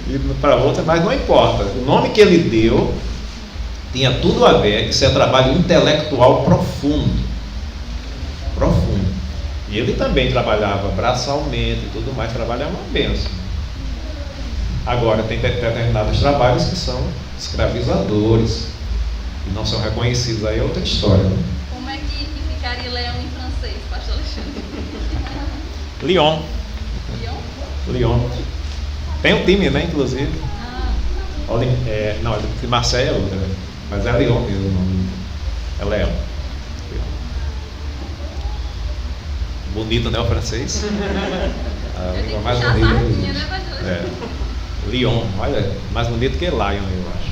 E para outra, mas não importa. O nome que ele deu tinha tudo a ver. Isso é trabalho intelectual profundo, profundo. E ele também trabalhava braçalmente e tudo mais, trabalhava uma bênção. Agora tem determinados trabalhos que são escravizadores e não são reconhecidos. Aí é outra história, né? Como é que ficaria leão em francês, pastor Alexandre? Lyon. Lyon? Lyon. Tem um time, né, inclusive. Ah. Não, de Marseille é outra, mas é Lyon mesmo o nome. É Leão. Bonito, né, o francês? A língua mais bonita que existe. Né, pastor? Lyon, olha, mais bonito que Lion, eu acho.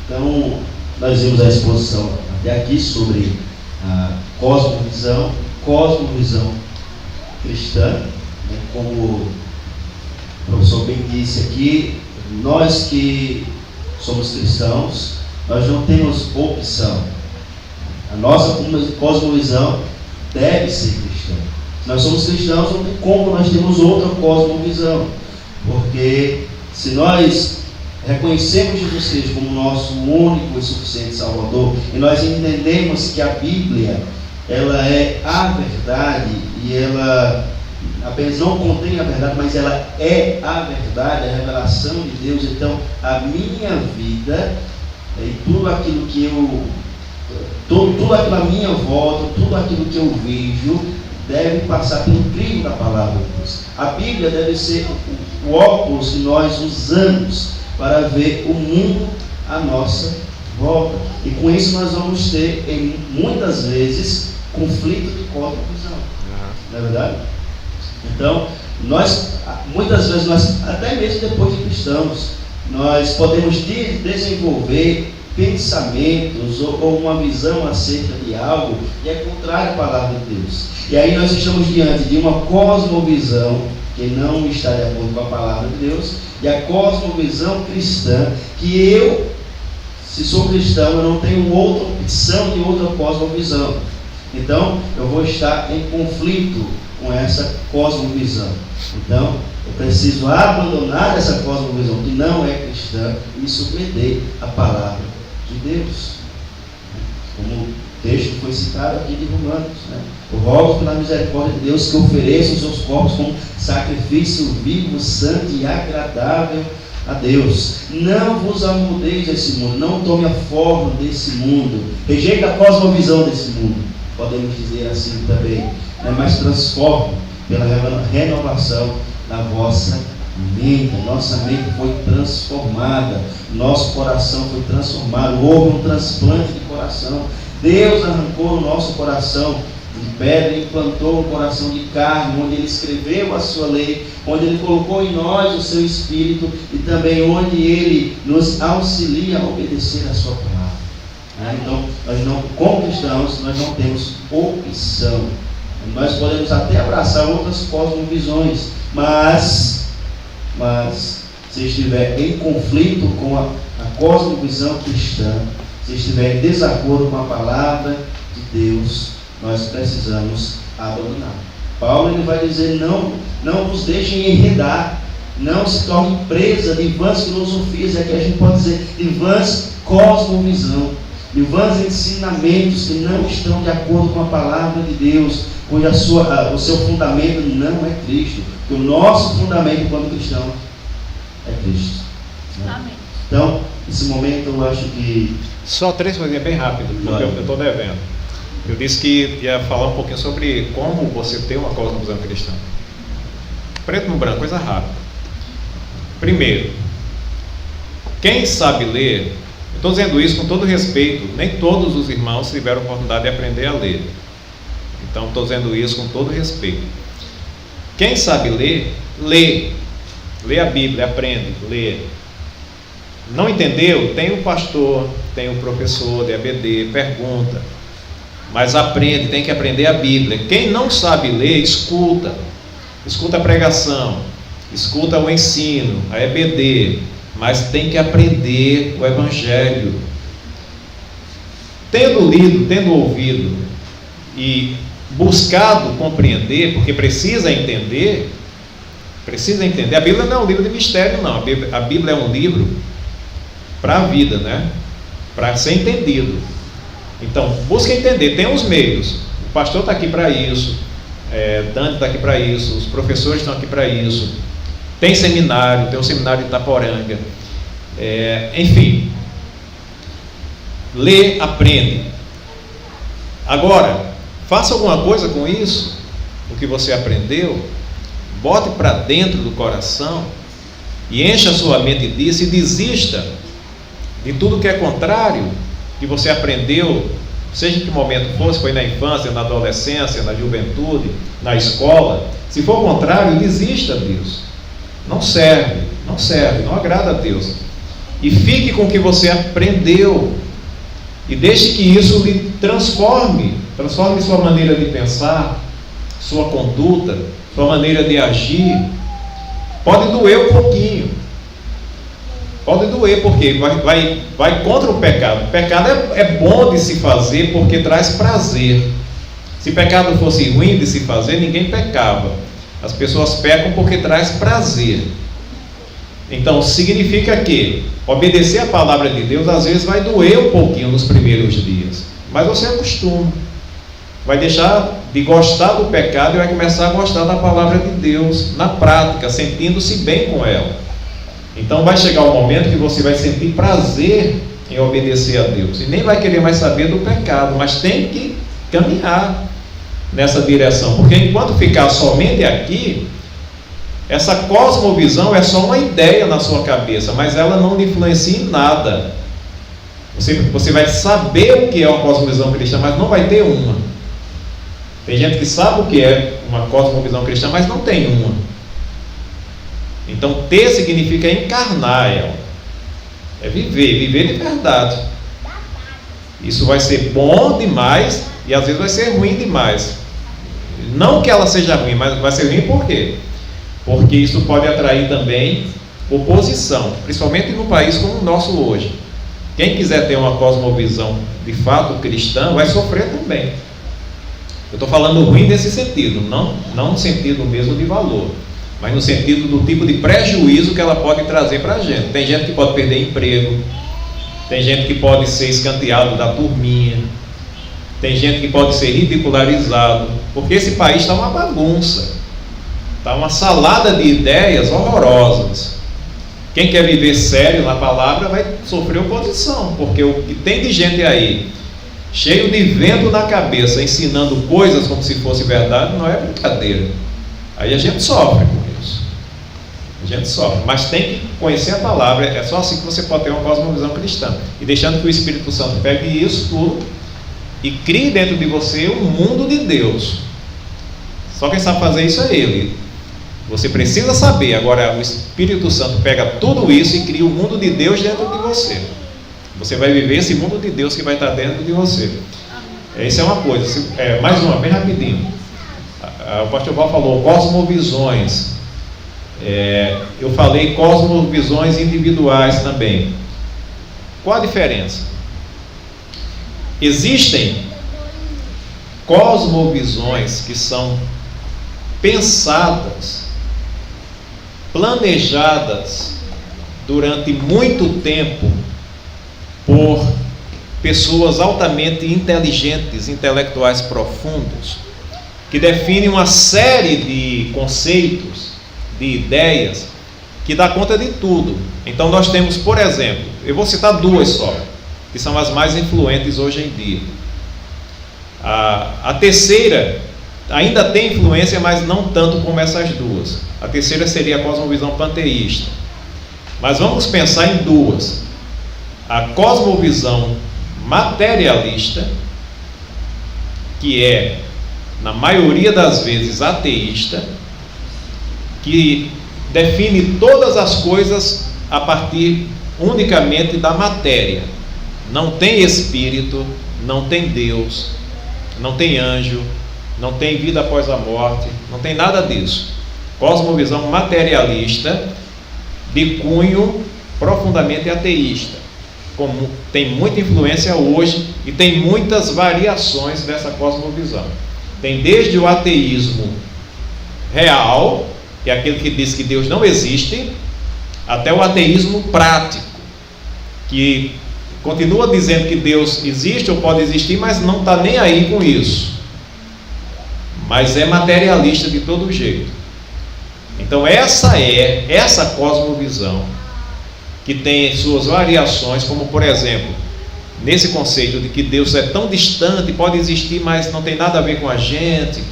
Então, nós vimos a exposição até aqui sobre a cosmovisão cristã, né? Como o professor bem disse aqui, nós que somos cristãos, nós não temos opção. A nossa cosmovisão deve ser cristã. Se nós somos cristãos, não tem como nós temos outra cosmovisão, porque se nós reconhecemos Jesus Cristo como nosso único e suficiente Salvador, e nós entendemos que a Bíblia, ela é a verdade, e ela apenas não contém a verdade, mas ela é a verdade, a revelação de Deus. Então a minha vida e tudo aquilo que tudo aquilo à minha volta, tudo aquilo que eu vejo, deve passar pelo crivo da palavra de Deus. A Bíblia deve ser o óculos que nós usamos para ver o mundo à nossa volta. E com isso nós vamos ter, muitas vezes, conflito de cosmovisão. Não é verdade? Então, muitas vezes, até mesmo depois de cristãos, nós podemos desenvolver pensamentos ou uma visão acerca de algo que é contrário à palavra de Deus. E aí nós estamos diante de uma cosmovisão que não está de acordo com a palavra de Deus, e a cosmovisão cristã, que eu, se sou cristão, eu não tenho outra opção de outra cosmovisão. Então, eu vou estar em conflito com essa cosmovisão. Então, eu preciso abandonar essa cosmovisão que não é cristã e me submeter à palavra de Deus. Como o texto foi citado aqui de Romanos, né? Eu rogo pela misericórdia de Deus que ofereçam os seus corpos como sacrifício vivo, santo e agradável a Deus. Não vos amoldeis desse mundo, não tome a forma desse mundo, rejeita a cosmovisão desse mundo, podemos dizer assim também, né? Mas transforme pela renovação da vossa mente. Nossa mente foi transformada, nosso coração foi transformado, houve um transplante de coração. Deus arrancou o nosso coração de pedra e implantou um coração de carne, onde Ele escreveu a sua lei, onde Ele colocou em nós o seu Espírito e também onde Ele nos auxilia a obedecer a sua palavra. Então, nós não, como cristãos, nós não temos opção. Nós podemos até abraçar outras cosmovisões, mas se estiver em conflito com a cosmovisão cristã, se estiver em desacordo com a palavra de Deus, nós precisamos abandonar. Paulo ele vai dizer: não vos deixem enredar, não se tornem presa de vãs filosofias, e aqui a gente pode dizer de vãs cosmovisão, de vãs ensinamentos que não estão de acordo com a palavra de Deus, cuja o seu fundamento não é Cristo, porque o nosso fundamento enquanto cristão é Cristo. Né? Amém. Então, nesse momento eu acho que... Só 3 coisinhas bem rápido, porque eu estou devendo. Eu disse que ia falar um pouquinho sobre como você ter uma cosmovisão cristã. Preto no branco, coisa rápida. Primeiro, quem sabe ler, eu estou dizendo isso com todo respeito, nem todos os irmãos tiveram a oportunidade de aprender a ler. Então estou dizendo isso com todo respeito. Quem sabe ler, lê. Lê a Bíblia, aprende, lê. Não entendeu? Tem o pastor, tem o professor de ABD, pergunta. Mas aprende, tem que aprender a Bíblia. Quem não sabe ler, escuta. Escuta a pregação, escuta o ensino, a EBD, mas tem que aprender o Evangelho. Tendo lido, tendo ouvido e buscado compreender, porque precisa entender. A Bíblia não é um livro de mistério, não. A Bíblia é um livro para a vida, né? Para ser entendido. Então, busca entender, tem os meios. O pastor está aqui para isso, Dante está aqui para isso, os professores estão aqui para isso. Tem seminário, tem um seminário de Itaporanga. Enfim, lê, aprende. Agora, faça alguma coisa com isso, o que você aprendeu, bote para dentro do coração e encha a sua mente disso e desista de tudo que é contrário que você aprendeu, seja em que momento fosse, foi na infância, na adolescência, na juventude, na escola. Se for contrário, desista disso. Não serve, não agrada a Deus. E fique com o que você aprendeu e deixe que isso lhe transforme sua maneira de pensar, sua conduta, sua maneira de agir. Pode doer um pouquinho, pode doer porque vai contra o pecado. O pecado é bom de se fazer porque traz prazer. Se pecado fosse ruim de se fazer, ninguém pecava. As pessoas pecam porque traz prazer. Então significa que obedecer a palavra de Deus às vezes vai doer um pouquinho nos primeiros dias, mas você acostuma, vai deixar de gostar do pecado e vai começar a gostar da palavra de Deus na prática, sentindo-se bem com ela. Então vai chegar um momento que você vai sentir prazer em obedecer a Deus e nem vai querer mais saber do pecado, mas tem que caminhar nessa direção, porque enquanto ficar somente aqui, essa cosmovisão é só uma ideia na sua cabeça, mas ela não lhe influencia em nada. Você vai saber o que é uma cosmovisão cristã, mas não vai ter uma. Tem gente que sabe o que é uma cosmovisão cristã, mas não tem uma. Então ter significa encarnar ela. É viver de verdade. Isso vai ser bom demais e às vezes vai ser ruim demais. Não que ela seja ruim, mas vai ser ruim por quê? Porque isso pode atrair também oposição, principalmente num país como o nosso hoje. Quem quiser ter uma cosmovisão de fato cristã vai sofrer também. Eu estou falando ruim nesse sentido, não no sentido mesmo de valor, mas no sentido do tipo de prejuízo que ela pode trazer para a gente. Tem gente que pode perder emprego, tem gente que pode ser escanteado da turminha, tem gente que pode ser ridicularizado, porque esse país está uma bagunça, está uma salada de ideias horrorosas. Quem quer viver sério na palavra vai sofrer oposição, porque o que tem de gente aí, cheio de vento na cabeça, ensinando coisas como se fosse verdade, não é brincadeira. Aí a gente sofre com isso. A gente sofre, mas tem que conhecer a palavra. É só assim que você pode ter uma cosmovisão cristã. E deixando que o Espírito Santo pegue isso tudo e crie dentro de você um mundo de Deus. Só quem sabe fazer isso é Ele. Você precisa saber. Agora o Espírito Santo pega tudo isso e cria o mundo de Deus dentro de você. Você vai viver esse mundo de Deus que vai estar dentro de você. Isso é uma coisa. Mais uma, bem rapidinho. O pastor Val falou cosmovisões. Eu falei cosmovisões individuais também. Qual a diferença? Existem cosmovisões que são pensadas, planejadas durante muito tempo por pessoas altamente inteligentes, intelectuais profundos, que definem uma série de conceitos, de ideias, que dá conta de tudo. Então nós temos, por exemplo, eu vou citar duas só, que são as mais influentes hoje em dia. A terceira ainda tem influência, mas não tanto como essas duas. A terceira seria a cosmovisão panteísta. Mas vamos pensar em duas. A cosmovisão materialista, que é, na maioria das vezes, ateísta, que define todas as coisas a partir unicamente da matéria. Não tem espírito, não tem Deus, não tem anjo, não tem vida após a morte, não tem nada disso. Cosmovisão materialista de cunho profundamente ateísta, como tem muita influência hoje e tem muitas variações dessa cosmovisão. Tem desde o ateísmo real, que é aquele que diz que Deus não existe, até o ateísmo prático, que continua dizendo que Deus existe ou pode existir, mas não está nem aí com isso, mas é materialista de todo jeito. Então essa cosmovisão, que tem suas variações, como por exemplo, nesse conceito de que Deus é tão distante, pode existir, mas não tem nada a ver com a gente,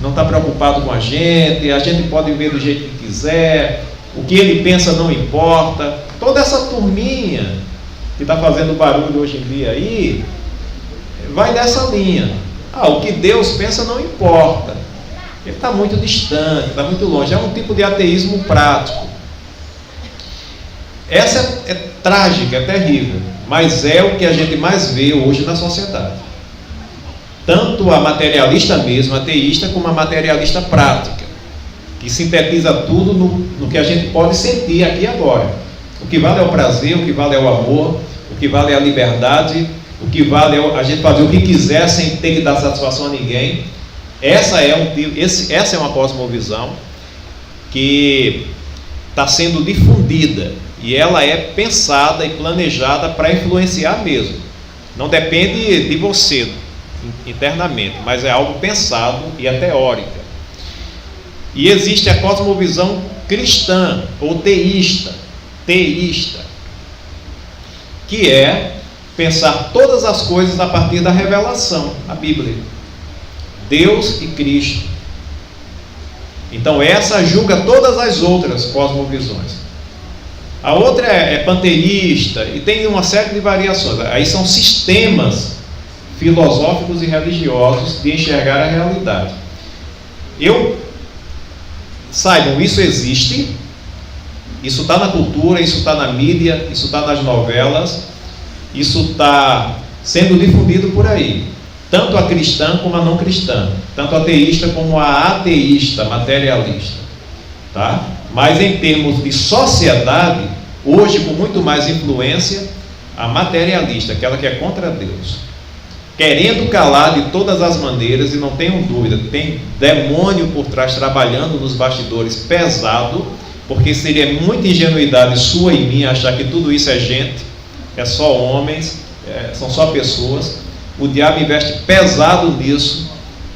não está preocupado com a gente pode viver do jeito que quiser, o que ele pensa não importa. Toda essa turminha que está fazendo barulho hoje em dia aí, vai nessa linha. O que Deus pensa não importa, ele está muito distante, está muito longe. É um tipo de ateísmo prático. Essa é trágica, é terrível, mas é o que a gente mais vê hoje na sociedade. Tanto a materialista mesmo, ateísta, como a materialista prática, que sintetiza tudo no que a gente pode sentir aqui e agora. O que vale é o prazer, o que vale é o amor, o que vale é a liberdade, o que vale é a gente fazer o que quiser sem ter que dar satisfação a ninguém. Essa é uma cosmovisão que está sendo difundida, e ela é pensada e planejada para influenciar mesmo. Não depende de você internamente, mas é algo pensado e é teórica. E existe a cosmovisão cristã ou teísta, que é pensar todas as coisas a partir da revelação, a Bíblia, Deus e Cristo. Então essa julga todas as outras cosmovisões. A outra é panteísta e tem uma série de variações. Aí são sistemas filosóficos e religiosos de enxergar a realidade. Saibam, isso existe, Isso está na cultura, isso está na mídia, isso está nas novelas, isso está sendo difundido por aí. Tanto a cristã como a não cristã, tanto a ateísta como a ateísta, materialista. Tá? Mas em termos de sociedade, hoje com muito mais influência, a materialista, aquela que é contra Deus, querendo calar de todas as maneiras, e não tenham dúvida, tem demônio por trás trabalhando nos bastidores pesado, porque seria muita ingenuidade sua e minha achar que tudo isso é gente, é só homens, são só pessoas. O diabo investe pesado nisso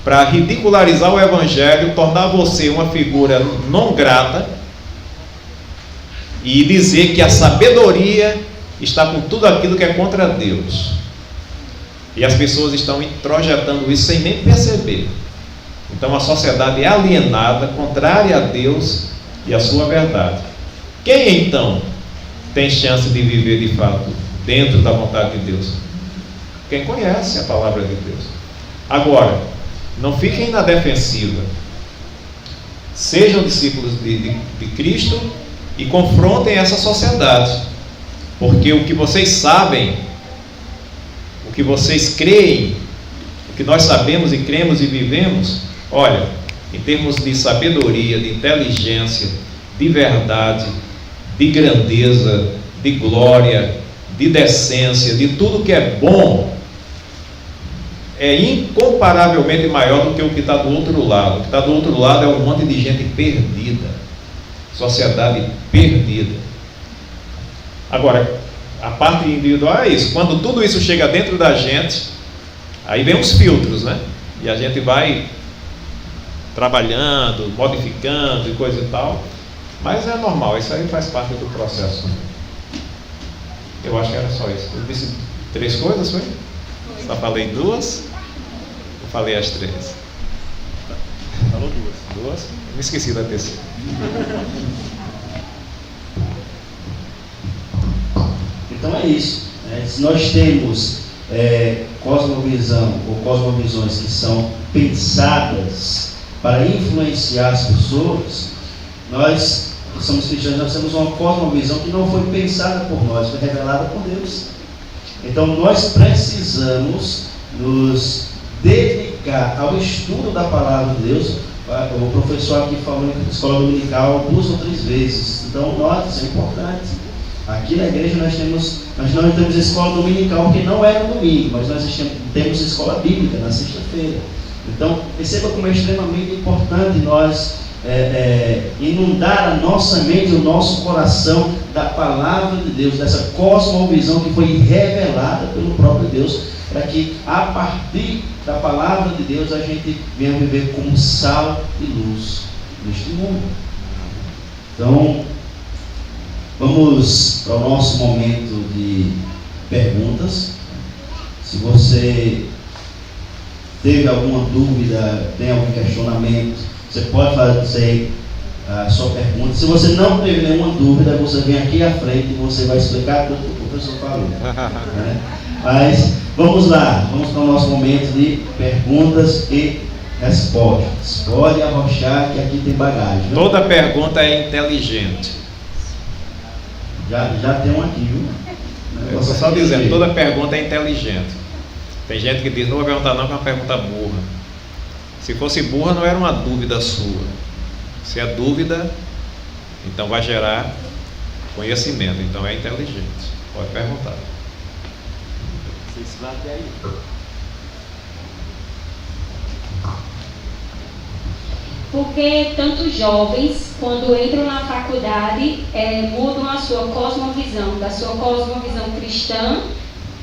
para ridicularizar o evangelho, tornar você uma figura não grata e dizer que a sabedoria está com tudo aquilo que é contra Deus. E as pessoas estão introjetando isso sem nem perceber. Então a sociedade é alienada, contrária a Deus e a sua verdade. Quem então tem chance de viver de fato dentro da vontade de Deus? Quem conhece a palavra de Deus. Agora, não fiquem na defensiva. Sejam discípulos de Cristo e confrontem essa sociedade. Porque o que vocês sabem, o que vocês creem, o que nós sabemos e cremos e vivemos, olha, em termos de sabedoria, de inteligência, de verdade, de grandeza, de glória, de decência, de tudo que é bom, é incomparavelmente maior do que o que está do outro lado. O que está do outro lado é um monte de gente perdida, sociedade perdida. Agora, a parte individual é isso. Quando tudo isso chega dentro da gente, aí vem os filtros, né? E a gente vai trabalhando, modificando e coisa e tal. Mas é normal, isso aí faz parte do processo. Eu acho que era só isso. Eu disse 3 coisas, foi? Só falei 2? Eu falei as 3. Falou 2. 2? Me esqueci da terceira. Então é isso. Se nós temos cosmovisão ou cosmovisões que são pensadas para influenciar as pessoas, nós que somos cristãos, nós temos uma cosmovisão que não foi pensada por nós, foi revelada por Deus. Então nós precisamos nos dedicar ao estudo da palavra de Deus. O professor aqui falou em escola dominical 2 ou 3 vezes. Então, isso é importante. Aqui na igreja nós não temos escola dominical, porque não é no domingo, mas nós temos escola bíblica na sexta-feira. Então, perceba como é extremamente importante nós inundar a nossa mente, o nosso coração da palavra de Deus, dessa cosmovisão que foi revelada pelo próprio Deus, para que a partir da palavra de Deus a gente venha viver como sal e luz neste mundo. Então, vamos para o nosso momento de perguntas. Se você teve alguma dúvida, tem algum questionamento, você pode fazer a sua pergunta. Se você não teve nenhuma dúvida, você vem aqui à frente e você vai explicar tudo que o professor falou. Né? Mas vamos lá, vamos para o nosso momento de perguntas e respostas. Pode arrochar que aqui tem bagagem. Viu? Toda pergunta é inteligente. Já tem um aqui, viu? Eu estou só dizendo, toda pergunta é inteligente. Tem gente que diz, não vou perguntar não, que é uma pergunta burra. Se fosse burra, não era uma dúvida sua. Se é dúvida, então vai gerar conhecimento, então é inteligente. Pode perguntar. Vocês vão até aí. Porque tantos jovens, quando entram na faculdade, mudam a sua cosmovisão, da sua cosmovisão cristã,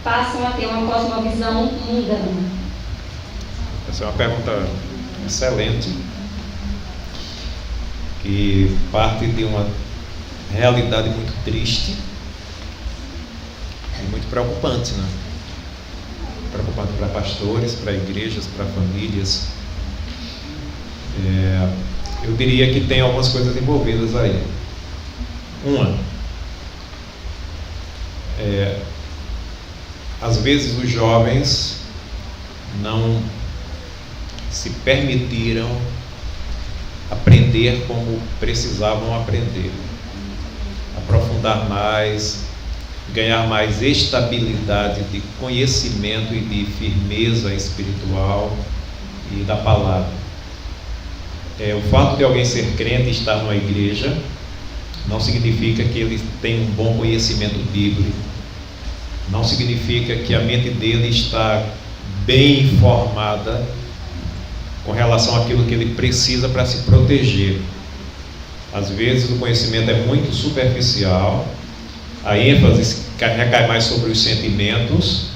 passam a ter uma cosmovisão mundana? Essa é uma pergunta excelente, que parte de uma realidade muito triste e muito preocupante, né? Preocupante para pastores, para igrejas, para famílias. Eu diria que tem algumas coisas envolvidas aí. Uma, às vezes os jovens não se permitiram aprender como precisavam aprender. aprofundar mais, ganhar mais estabilidade de conhecimento e de firmeza espiritual e da palavra. O fato de alguém ser crente e estar numa igreja não significa que ele tem um bom conhecimento bíblico, não significa que a mente dele está bem informada com relação àquilo que ele precisa para se proteger. Às vezes o conhecimento é muito superficial, a ênfase recai mais sobre os sentimentos,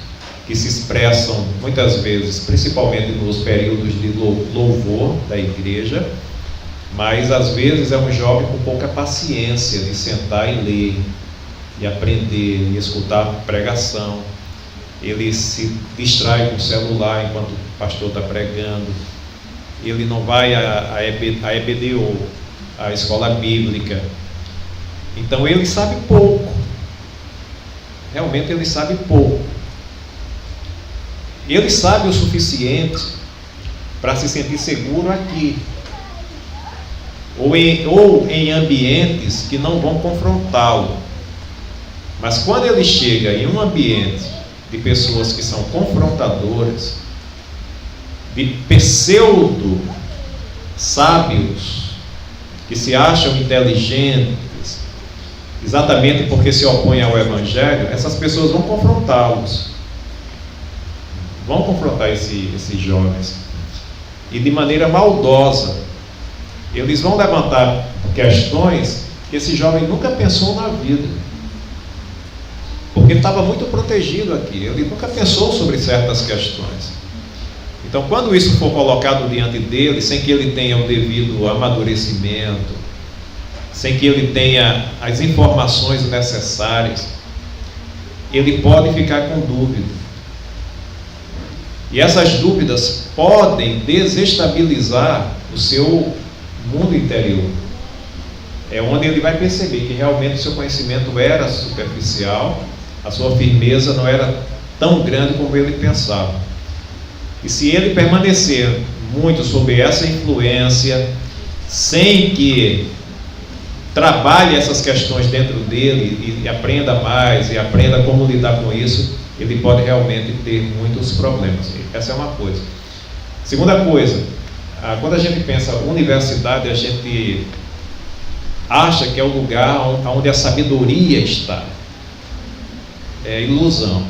que se expressam muitas vezes, principalmente nos períodos de louvor da igreja, mas às vezes é um jovem com pouca paciência de sentar e ler, e aprender, e escutar pregação. Ele se distrai com o celular enquanto o pastor está pregando, ele não vai a EBDO, a escola bíblica. Então ele sabe pouco, realmente ele sabe pouco. Ele sabe o suficiente para se sentir seguro aqui, ou em ambientes que não vão confrontá-lo. Mas quando ele chega em um ambiente de pessoas que são confrontadoras, de pseudo sábios, que se acham inteligentes, exatamente porque se opõem ao Evangelho, essas pessoas vão confrontá-los. Vão confrontar esses jovens, e de maneira maldosa. Eles vão levantar questões que esse jovem nunca pensou na vida, porque ele estava muito protegido aqui, ele nunca pensou sobre certas questões. Então, quando isso for colocado diante dele, sem que ele tenha o devido amadurecimento, sem que ele tenha as informações necessárias, ele pode ficar com dúvida. E essas dúvidas podem desestabilizar o seu mundo interior. É onde ele vai perceber que realmente o seu conhecimento era superficial, a sua firmeza não era tão grande como ele pensava. E se ele permanecer muito sob essa influência, sem que trabalhe essas questões dentro dele e aprenda mais, e aprenda como lidar com isso, ele pode realmente ter muitos problemas. Essa é uma coisa. Segunda coisa, quando a gente pensa universidade, a gente acha que é o lugar onde a sabedoria está. É ilusão.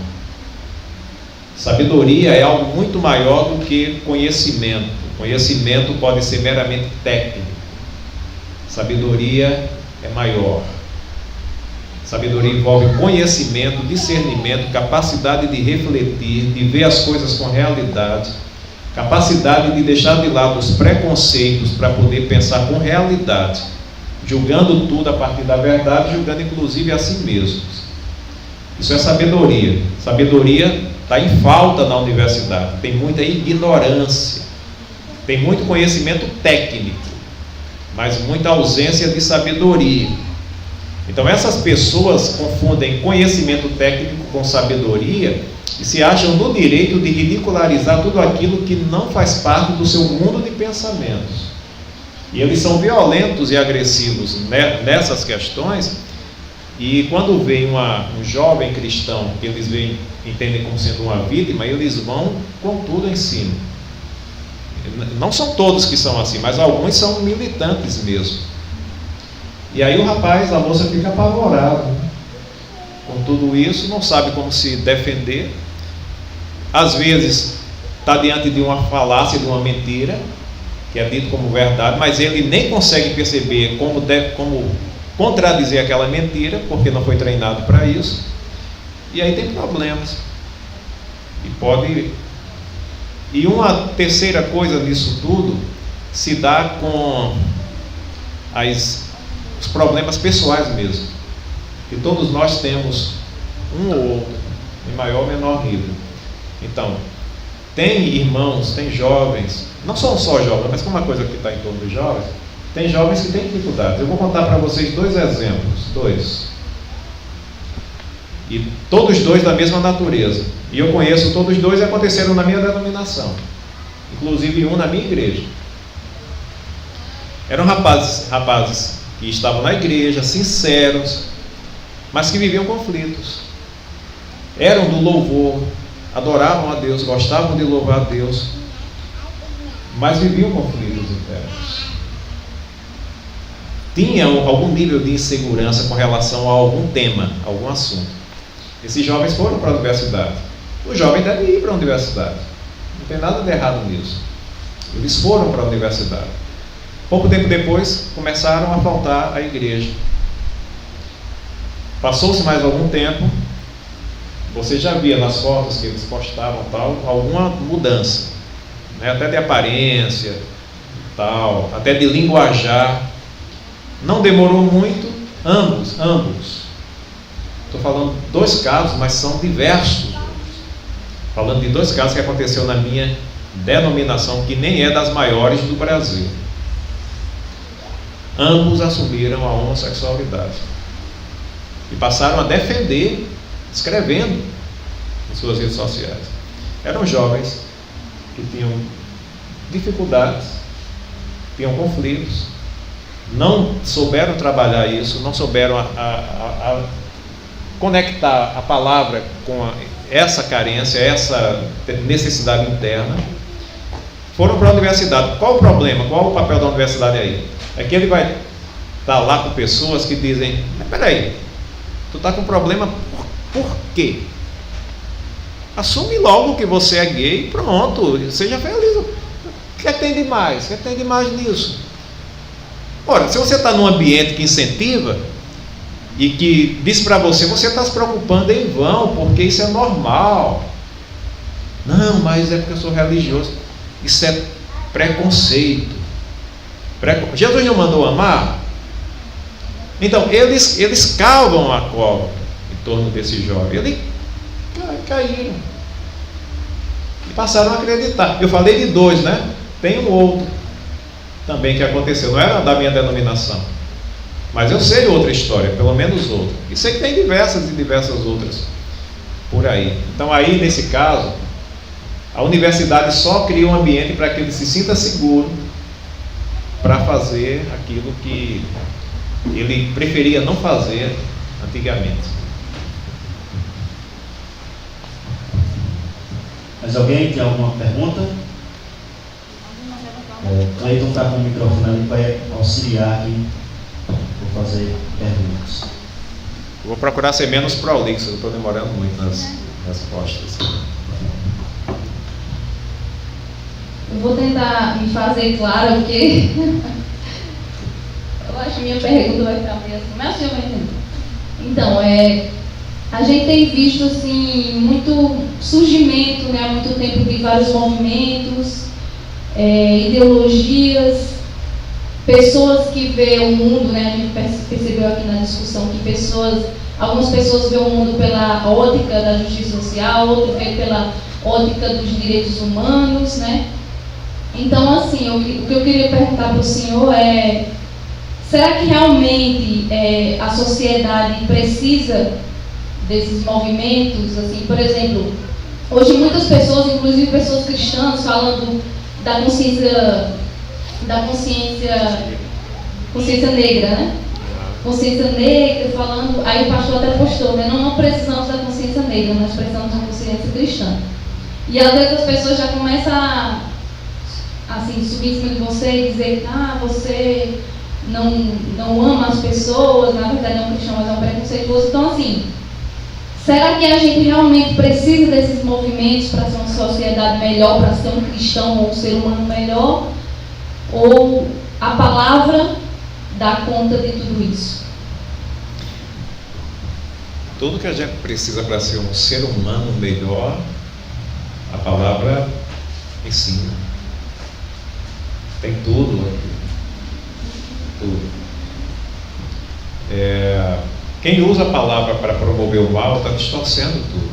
Sabedoria é algo muito maior do que conhecimento. Conhecimento pode ser meramente técnico. Sabedoria é maior. Sabedoria envolve conhecimento, discernimento, capacidade de refletir, de ver as coisas com realidade, capacidade de deixar de lado os preconceitos para poder pensar com realidade, julgando tudo a partir da verdade, julgando inclusive a si mesmos. Isso é sabedoria. Sabedoria está em falta na universidade, tem muita ignorância, tem muito conhecimento técnico, mas muita ausência de sabedoria. Então essas pessoas confundem conhecimento técnico com sabedoria e se acham no direito de ridicularizar tudo aquilo que não faz parte do seu mundo de pensamentos. E eles são violentos e agressivos nessas questões, e quando vem um jovem cristão que eles entendem como sendo uma vítima, eles vão com tudo em cima. Não são todos que são assim, mas alguns são militantes mesmo. E aí o rapaz, a moça fica apavorado, né? Com tudo isso, não sabe como se defender. Às vezes está diante de uma falácia, de uma mentira, que é dito como verdade, mas ele nem consegue perceber como contradizer aquela mentira, porque não foi treinado para isso. E aí tem problemas. E uma terceira coisa nisso tudo se dá com os problemas pessoais mesmo, que todos nós temos um ou outro, em maior ou menor nível. Então, tem irmãos, tem jovens, não são só jovens, mas como uma coisa que está em torno dos jovens, tem jovens que têm dificuldades. Eu vou contar para vocês 2 exemplos, e todos 2 da mesma natureza, e eu conheço todos 2 e aconteceram na minha denominação, inclusive um na minha igreja. Eram rapazes que estavam na igreja, sinceros, mas que viviam conflitos. Eram do louvor, adoravam a Deus, gostavam de louvar a Deus, mas viviam conflitos internos. Tinham algum nível de insegurança com relação a algum tema, algum assunto. Esses jovens foram para a universidade. O jovem deve ir para a universidade. Não tem nada de errado nisso. Eles foram para a universidade. Pouco tempo depois, começaram a faltar à igreja. Passou-se mais algum tempo, você já via nas fotos que eles postavam tal, alguma mudança, né? Até de aparência, tal, até de linguajar. Não demorou muito, ambos. Estou falando 2 casos, mas são diversos. Falando de 2 casos que aconteceu na minha denominação, que nem é das maiores do Brasil. Ambos assumiram a homossexualidade e passaram a defender, escrevendo em suas redes sociais. Eram jovens que tinham dificuldades, tinham conflitos, não souberam trabalhar isso, não souberam a conectar a palavra com essa carência, essa necessidade interna. Foram para a universidade. Qual o problema? Qual o papel da universidade aí? É que ele vai estar lá com pessoas que dizem: mas peraí, tu está com problema por quê? Assume logo que você é gay, pronto, seja feliz. O que tem de mais? O que tem de mais nisso? Ora, se você está num ambiente que incentiva e que diz para você está se preocupando em vão, porque isso é normal. Não, mas é porque eu sou religioso. Isso é preconceito. Jesus não mandou amar? Então, eles cavam a cova em torno desse jovem. Eles caíram e passaram a acreditar. Eu falei de 2, né? Tem um outro também que aconteceu. Não era da minha denominação, mas eu sei outra história, pelo menos outra. E sei que tem diversas outras por aí. Então aí, nesse caso, a universidade só cria um ambiente para que ele se sinta seguro para fazer aquilo que ele preferia não fazer antigamente. Mas alguém tem alguma pergunta? O Cleiton está com o microfone ali para auxiliar aqui. Vou fazer perguntas. Eu vou procurar ser menos prolixo, eu estou demorando muito nas respostas. Eu vou tentar me fazer claro, porque eu acho que minha pergunta vai ficar meio assim, mas o senhor vai entender. Então, a gente tem visto assim, muito surgimento, né, há muito tempo, de vários movimentos, ideologias, pessoas que veem o mundo, né, a gente percebeu aqui na discussão que algumas pessoas veem o mundo pela ótica da justiça social, outras veem pela ótica dos direitos humanos, né? Então, assim, o que eu queria perguntar para o senhor é: será que realmente a sociedade precisa desses movimentos? Assim, por exemplo, hoje muitas pessoas, inclusive pessoas cristãs, falando da consciência negra, né? Consciência negra, falando, aí o pastor até postou, né? Não precisamos da consciência negra, nós precisamos da consciência cristã. E às vezes as pessoas já começam a assim, subir em cima de você e dizer: você não ama as pessoas, na verdade é um cristão, mas é um preconceituoso. Então, assim, será que a gente realmente precisa desses movimentos para ser uma sociedade melhor, para ser um cristão ou um ser humano melhor? Ou a palavra dá conta de tudo isso? Tudo que a gente precisa para ser um ser humano melhor, a palavra ensina. Tem tudo aqui. Tudo. Quem usa a palavra para promover o mal está distorcendo tudo.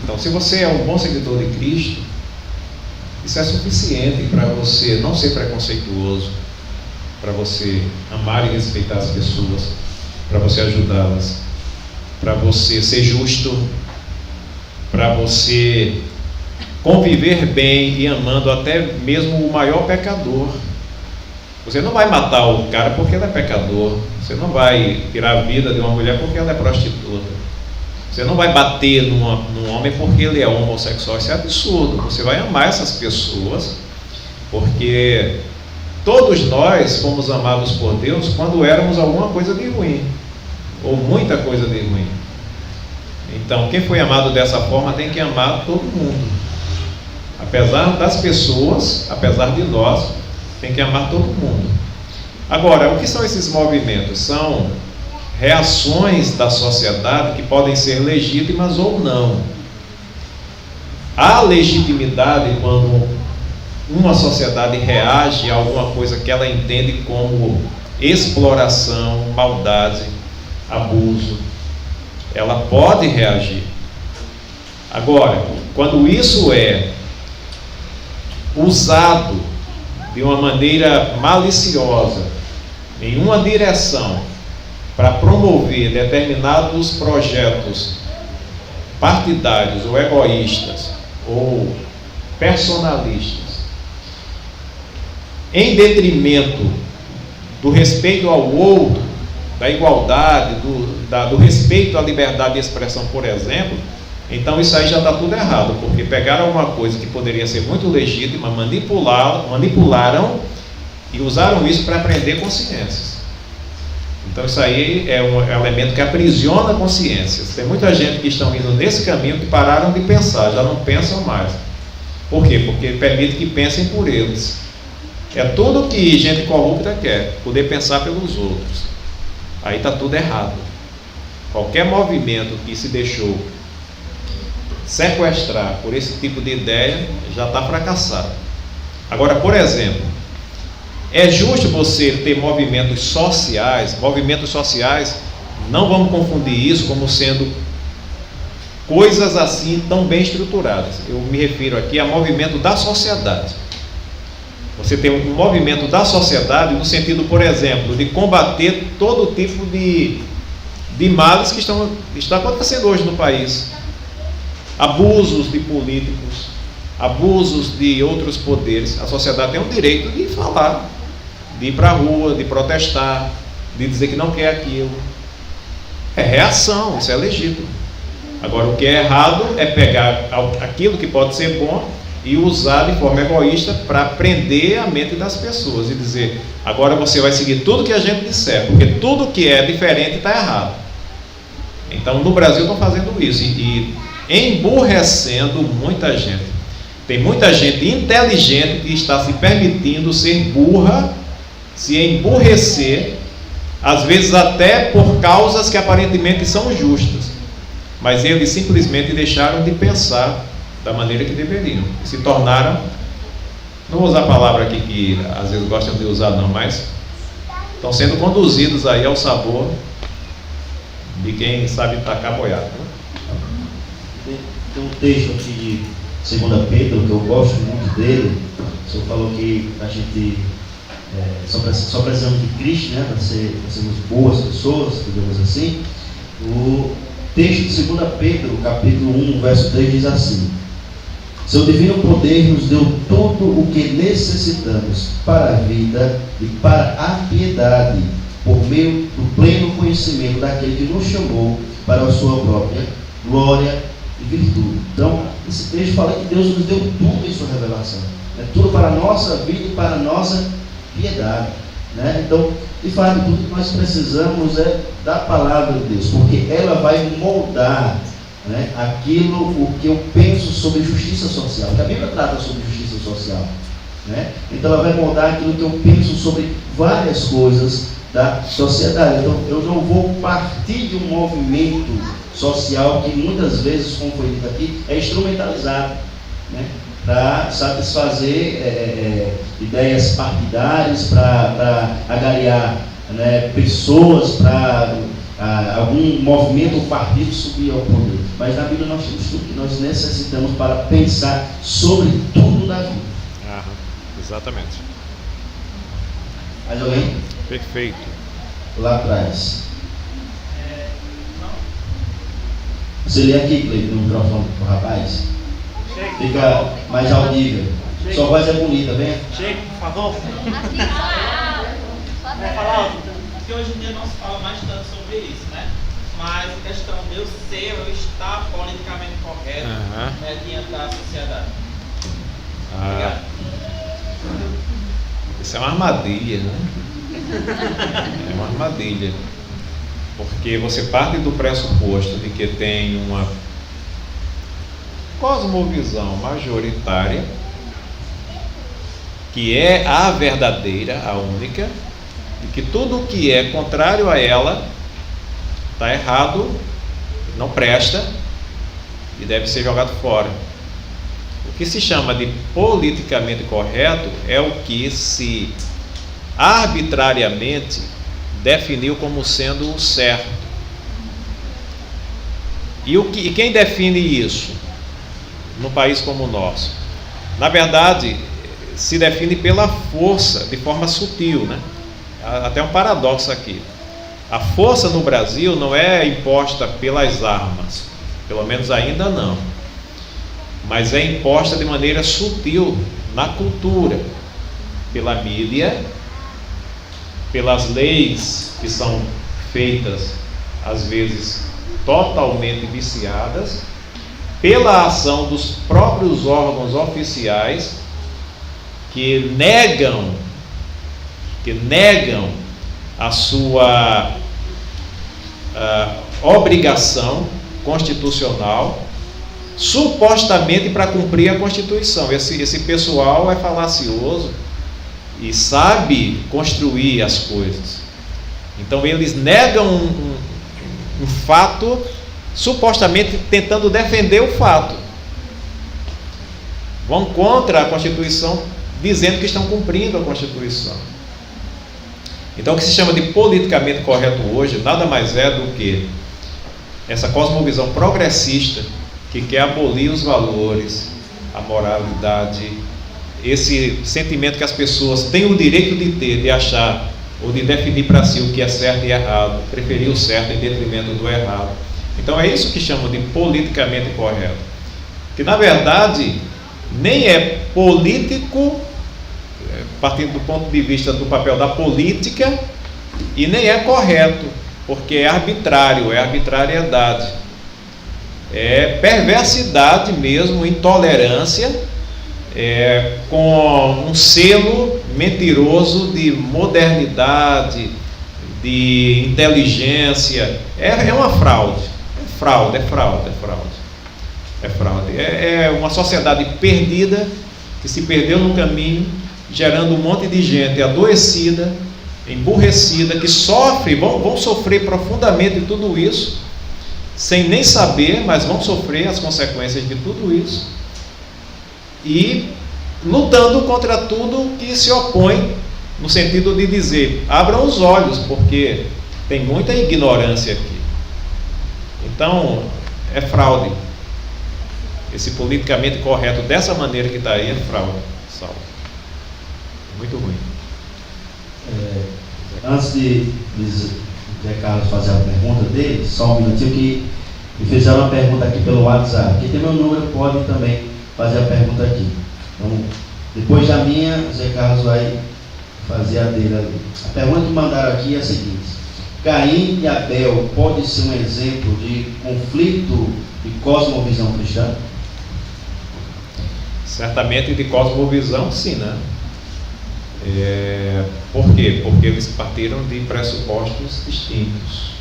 Então, se você é um bom seguidor de Cristo, isso é suficiente para você não ser preconceituoso, para você amar e respeitar as pessoas, para você ajudá-las, para você ser justo, para você conviver bem e amando até mesmo o maior pecador. Você não vai matar o cara porque ele é pecador. Você não vai tirar a vida de uma mulher porque ela é prostituta. Você não vai bater num homem porque ele é homossexual. Isso é absurdo. Você vai amar essas pessoas, porque todos nós fomos amados por Deus quando éramos alguma coisa de ruim, ou muita coisa de ruim. Então, quem foi amado dessa forma tem que amar todo mundo. Apesar das pessoas, apesar de nós, tem que amar todo mundo. Agora, o que são esses movimentos? São reações da sociedade que podem ser legítimas ou não. Há legitimidade quando uma sociedade reage a alguma coisa que ela entende como exploração, maldade, abuso. Ela pode reagir. Agora, quando isso é usado de uma maneira maliciosa, em uma direção, para promover determinados projetos partidários ou egoístas ou personalistas, em detrimento do respeito ao outro, da igualdade, do respeito à liberdade de expressão, por exemplo, então isso aí já está tudo errado, porque pegaram uma coisa que poderia ser muito legítima, manipularam e usaram isso para prender consciências. Então isso aí é um elemento que aprisiona consciências. Tem muita gente que estão indo nesse caminho que pararam de pensar, já não pensam mais. Por quê? Porque permite que pensem por eles. É tudo que gente corrupta quer, poder pensar pelos outros. Aí está tudo errado. Qualquer movimento que se deixou sequestrar por esse tipo de ideia já está fracassado. Agora, por exemplo, é justo você ter movimentos sociais, não vamos confundir isso como sendo coisas assim tão bem estruturadas. Eu me refiro aqui a movimento da sociedade. Você tem um movimento da sociedade no sentido, por exemplo, de combater todo tipo de males que está acontecendo hoje no país. Abusos de políticos, abusos de outros poderes. A sociedade tem o direito de falar, de ir para a rua, de protestar, de dizer que não quer aquilo. É reação, isso é legítimo. Agora, o que é errado é pegar aquilo que pode ser bom e usar de forma egoísta para prender a mente das pessoas e dizer, agora você vai seguir tudo que a gente disser, porque tudo que é diferente está errado. Então, no Brasil estão fazendo isso e emburrecendo muita gente. Tem muita gente inteligente que está se permitindo ser burra, se emburrecer, às vezes até por causas que aparentemente são justas, mas eles simplesmente deixaram de pensar da maneira que deveriam, se tornaram, não vou usar a palavra aqui que às vezes gostam de usar não, mas estão sendo conduzidos aí ao sabor de quem sabe tacar boiada, né? Tem um texto aqui de 2 Pedro, que eu gosto muito dele. O senhor falou que a gente só precisamos de Cristo, né, para sermos boas pessoas, digamos assim. O texto de 2 Pedro, capítulo 1, verso 3, diz assim: seu divino poder nos deu tudo o que necessitamos para a vida e para a piedade, por meio do pleno conhecimento daquele que nos chamou para a sua própria glória e virtude. Então, esse texto fala que Deus nos deu tudo em sua revelação, né? Tudo para a nossa vida e para a nossa piedade, né? Então, de fato, tudo que nós precisamos é da palavra de Deus, porque ela vai moldar, né, o que eu penso sobre justiça social, porque a Bíblia trata sobre justiça social, né? Então ela vai moldar aquilo que eu penso sobre várias coisas da sociedade. Então eu não vou partir de um movimento social que muitas vezes, como foi dito aqui, é instrumentalizado, né, para satisfazer ideias partidárias, para agariar, né, pessoas, para algum movimento ou partido subir ao poder. Mas na Bíblia nós temos tudo que nós necessitamos para pensar sobre tudo da vida. Exatamente. Mais alguém? Perfeito. Lá atrás. Você lê aqui, Cleiton, no microfone do rapaz. Fica mais audível. Sua voz é bonita, vem. Chega, por favor. Assim, fala alto. Vai falar alto. que hoje em dia não se fala mais tanto sobre isso, né? Mas a questão de eu ser ou estar politicamente correto diante da sociedade. Obrigado. Isso é uma armadilha, né? É uma armadilha. Porque você parte do pressuposto de que tem uma cosmovisão majoritária, que é a verdadeira, a única, e que tudo que é contrário a ela está errado, não presta e deve ser jogado fora. O que se chama de politicamente correto é o que se arbitrariamente definiu como sendo o certo. E quem define isso num país como o nosso? Na verdade, se define pela força, de forma sutil, né? Até um paradoxo aqui. A força no Brasil não é imposta pelas armas, pelo menos ainda não, mas é imposta de maneira sutil na cultura, pela mídia, pelas leis que são feitas, às vezes totalmente viciadas, pela ação dos próprios órgãos oficiais que negam a sua obrigação constitucional, supostamente para cumprir a Constituição. Esse pessoal é falacioso e sabe construir as coisas. Então eles negam um fato, supostamente tentando defender o fato. Vão contra a Constituição, dizendo que estão cumprindo a Constituição. Então o que se chama de politicamente correto hoje nada mais é do que essa cosmovisão progressista que quer abolir os valores, a moralidade, esse sentimento que as pessoas têm o direito de ter, de achar ou de definir para si o que é certo e errado, preferir o certo em detrimento do errado. Então é isso que chamam de politicamente correto, que na verdade nem é político, partindo do ponto de vista do papel da política, e nem é correto, porque é arbitrário, é arbitrariedade, é perversidade mesmo, intolerância, com um selo mentiroso de modernidade, de inteligência. É uma fraude, é uma sociedade perdida, que se perdeu no caminho, gerando um monte de gente adoecida, emburrecida, que sofre, vão sofrer profundamente tudo isso, sem nem saber, mas vão sofrer as consequências de tudo isso, e lutando contra tudo que se opõe, no sentido de dizer, abram os olhos, porque tem muita ignorância aqui. Então, é fraude. Esse politicamente correto, dessa maneira que está aí, é fraude. Salve. Muito ruim. Antes de Zé Carlos fazer a pergunta dele, só um minutinho, que me fizeram uma pergunta aqui pelo WhatsApp. Quem tem meu número pode também fazer a pergunta aqui. Então, depois da minha, Zé Carlos vai fazer a dele ali. A pergunta que mandaram aqui é a seguinte: Caim e Abel pode ser um exemplo de conflito de cosmovisão cristã? Certamente de cosmovisão, sim, né? Por quê? Porque eles partiram de pressupostos distintos.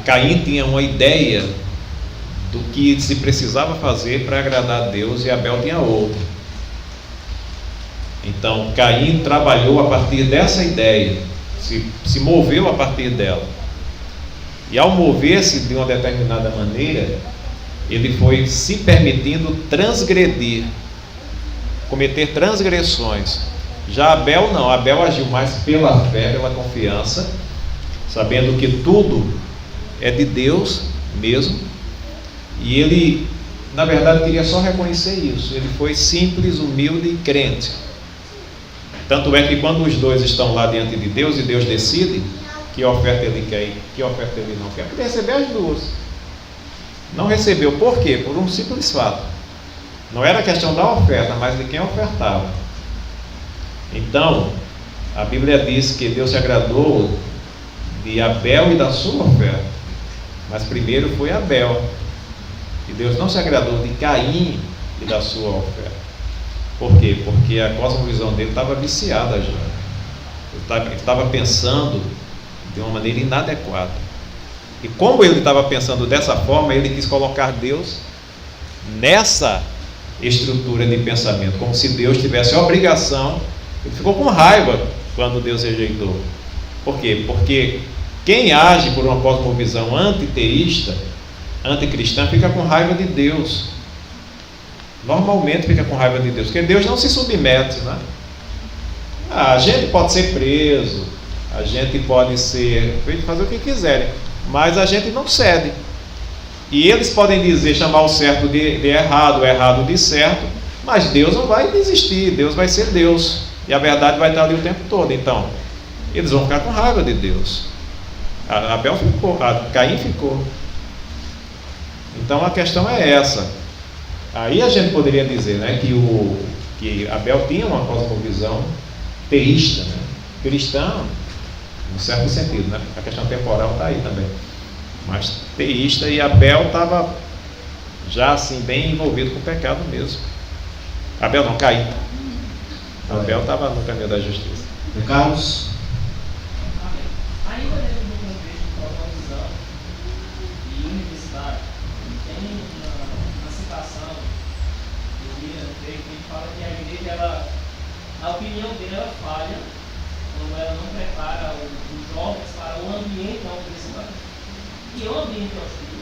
Caim tinha uma ideia do que se precisava fazer para agradar a Deus, e Abel tinha outra. Então Caim trabalhou a partir dessa ideia, se moveu a partir dela, e ao mover-se de uma determinada maneira, ele foi se permitindo transgredir, cometer transgressões. Já Abel não, Abel agiu mais pela fé, pela confiança, sabendo que tudo é de Deus mesmo, e ele, na verdade, queria só reconhecer isso. Ele foi simples, humilde e crente. Tanto é que quando os dois estão lá diante de Deus e Deus decide que oferta ele quer e que oferta ele não quer, porque receber as duas. Não recebeu, por quê? Por um simples fato. Não era questão da oferta, mas de quem ofertava. Então, A Bíblia diz que Deus se agradou de Abel e da sua oferta, mas primeiro foi Abel, e Deus não se agradou de Caim e da sua oferta. Por quê? Porque a cosmovisão dele estava viciada já, ele estava pensando de uma maneira inadequada, e como ele estava pensando dessa forma, ele quis colocar Deus nessa estrutura de pensamento, como se Deus tivesse a obrigação. Ele ficou com raiva quando Deus rejeitou. Por quê? Porque quem age por uma cosmovisão antiteísta, anticristã, fica com raiva de Deus. Normalmente fica com raiva de Deus, porque Deus não se submete, né? A gente pode ser preso, a gente pode fazer o que quiserem, mas a gente não cede. E eles podem dizer, chamar o certo de errado, o errado de certo, mas Deus não vai desistir, Deus vai ser Deus, e a verdade vai estar ali o tempo todo. Então, eles vão ficar com raiva de Deus. Abel ficou, Caim ficou. Então a questão é essa. Aí a gente poderia dizer, né, que Abel tinha uma cosmovisão teísta, né, cristã, no certo sentido, né? A questão temporal está aí também, mas teísta, e Abel estava já assim bem envolvido com o pecado mesmo. Abel não, Caim. Abel estava no caminho da justiça. Carlos? Ainda dentro do contexto de cosmovisão e universidade, tem uma citação do William Craig que fala que a igreja, a opinião dele, ela falha quando ela não prepara os jovens para o ambiente da universidade. E é um ambiente hostil.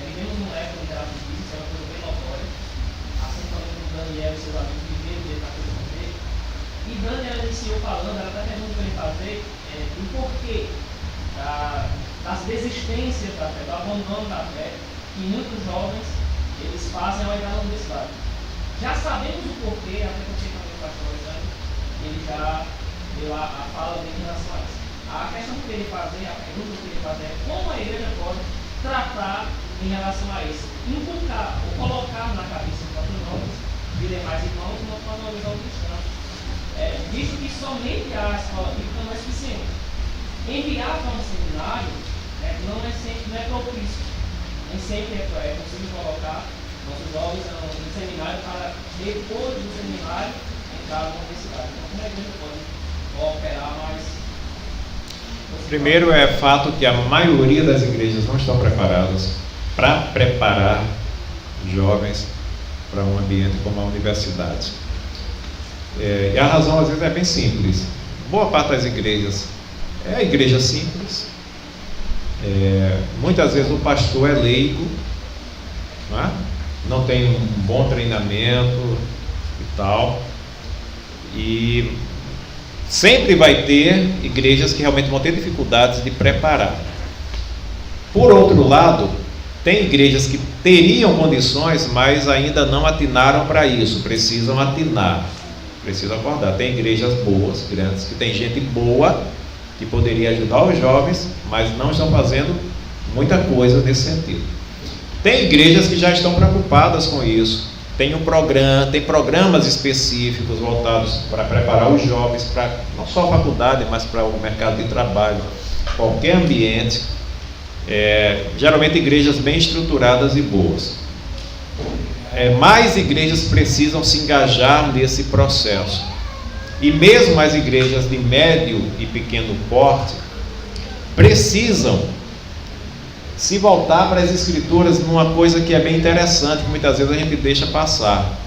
Vivemos uma época de gratuito, isso é uma coisa bem notória. Assim como o Daniel e seus amigos viveram dentro daquele contexto. E Daniel iniciou falando, ela está perguntando para ele fazer do porquê das desistências da fé, do abandono da fé, que muitos jovens eles fazem ao entrar na universidade. Já sabemos o porquê, até porque também o pastor Alexandre, ele já deu a fala dele em relação a isso. A questão que ele fazer, a pergunta que ele fazer é como a igreja pode tratar em relação a isso, inculcar ou colocar na cabeça dos nossos jovens, de demais irmãos, uma visão cristã. Visto que somente a escola bíblica não é suficiente. Enviar para um seminário não é propício. Nem sempre é possível colocar nossos jovens no seminário para depois do seminário entrar na universidade. Então, como a igreja pode operar mais? Primeiro é fato que a maioria das igrejas não estão preparadas para preparar jovens para um ambiente como a universidade. E a razão às vezes é bem simples. Boa parte das igrejas é a igreja simples. Muitas vezes o pastor é leigo, não tem um bom treinamento e tal, e sempre vai ter igrejas que realmente vão ter dificuldades de preparar. Por outro lado, tem igrejas que teriam condições, mas ainda não atinaram para isso, precisam atinar, precisam acordar. Tem igrejas boas, grandes, que tem gente boa que poderia ajudar os jovens, mas não estão fazendo muita coisa nesse sentido. Tem igrejas que já estão preocupadas com isso, tem programas específicos voltados para preparar os jovens para não só a faculdade, mas para o mercado de trabalho, qualquer ambiente. Geralmente igrejas bem estruturadas e boas. Mais igrejas precisam se engajar nesse processo. E mesmo as igrejas de médio e pequeno porte precisam se voltar para as escrituras numa coisa que é bem interessante, que muitas vezes a gente deixa passar.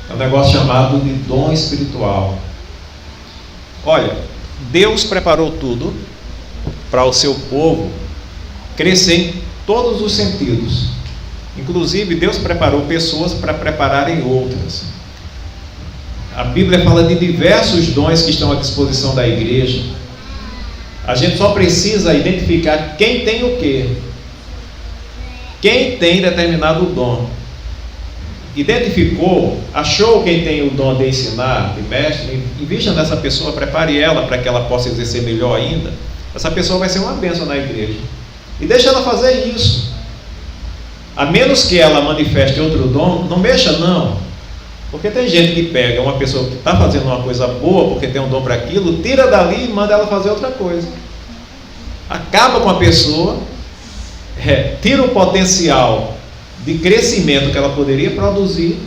É um negócio chamado de dom espiritual. Olha, Deus preparou tudo para o seu povo crescer em todos os sentidos. Inclusive, Deus preparou pessoas para prepararem outras. A Bíblia fala de diversos dons que estão à disposição da igreja. A gente só precisa identificar quem tem o quê. Quem tem determinado dom. Identificou, achou quem tem o dom de ensinar, de mestre, invista nessa pessoa, prepare ela para que ela possa exercer melhor ainda. Essa pessoa vai ser uma bênção na igreja. E deixa ela fazer isso. A menos que ela manifeste outro dom, não mexa não. Porque tem gente que pega uma pessoa que está fazendo uma coisa boa, porque tem um dom para aquilo, tira dali e manda ela fazer outra coisa. Acaba com a pessoa, tira o potencial de crescimento que ela poderia produzir,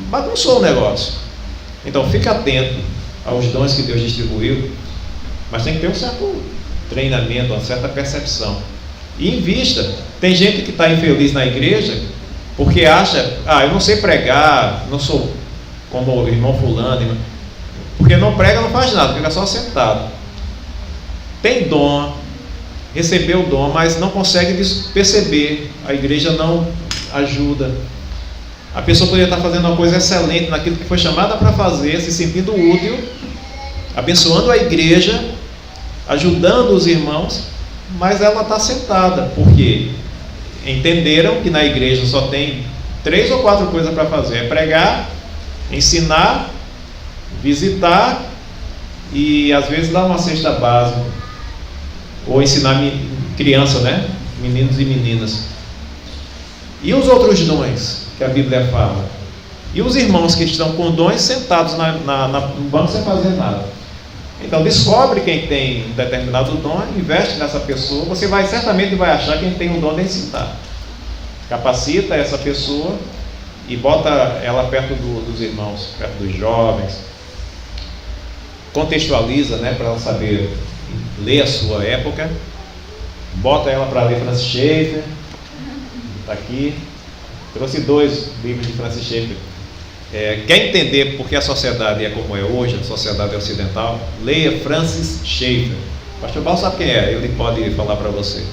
bagunçou o negócio. Então fique atento aos dons que Deus distribuiu, mas tem que ter um certo treinamento, uma certa percepção. E invista. Tem gente que está infeliz na igreja porque acha, eu não sei pregar, não sou como o irmão fulano, porque não prega, não faz nada, fica só sentado. Tem dom, recebeu o dom, mas não consegue perceber, a igreja não ajuda. A pessoa poderia estar fazendo uma coisa excelente naquilo que foi chamada para fazer, se sentindo útil, abençoando a igreja, ajudando os irmãos, mas ela está sentada, porque entenderam que na igreja só tem 3 ou 4 coisas para fazer: é pregar, ensinar, visitar e às vezes dar uma cesta básica, ou ensinar criança, né? Meninos e meninas. E os outros dons que a Bíblia fala? E os irmãos que estão com dons sentados no banco sem fazer nada? Então descobre quem tem um determinado dom, investe nessa pessoa. Você certamente vai achar quem tem o dom de ensinar. Capacita essa pessoa e bota ela perto dos irmãos, perto dos jovens. Contextualiza, né, para ela saber ler a sua época. Bota ela para ler Francis Schaeffer. Está aqui. Trouxe 2 livros de Francis Schaeffer. Quer entender por que a sociedade é como é hoje, a sociedade ocidental? Leia Francis Schaeffer. O pastor Paulo sabe quem é, ele pode falar para você.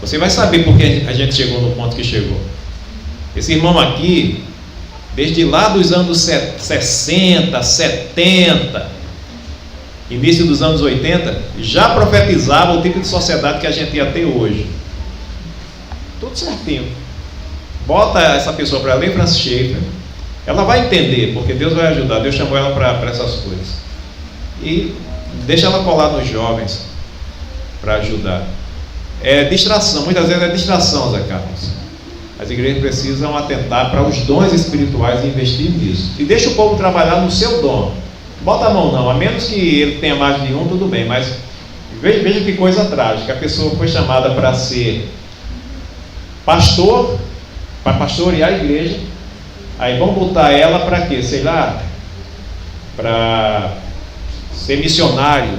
Você vai saber por que a gente chegou no ponto que chegou. Esse irmão aqui, desde lá dos anos 60, 70, início dos anos 80, já profetizava o tipo de sociedade que a gente ia ter hoje. Tudo certinho. Bota essa pessoa para ler Francis Schaeffer. Ela vai entender, porque Deus vai ajudar. Deus chamou ela para essas coisas. E deixa ela colar nos jovens para ajudar. É distração, muitas vezes é distração, Zé Carlos. As igrejas precisam atentar para os dons espirituais e investir nisso. E deixa o povo trabalhar no seu dom. Bota a mão não, a menos que ele tenha mais de um, tudo bem. Mas veja que coisa trágica. A pessoa foi chamada para ser pastor, para pastorear a igreja. Aí vão botar ela para quê? Sei lá, para ser missionário,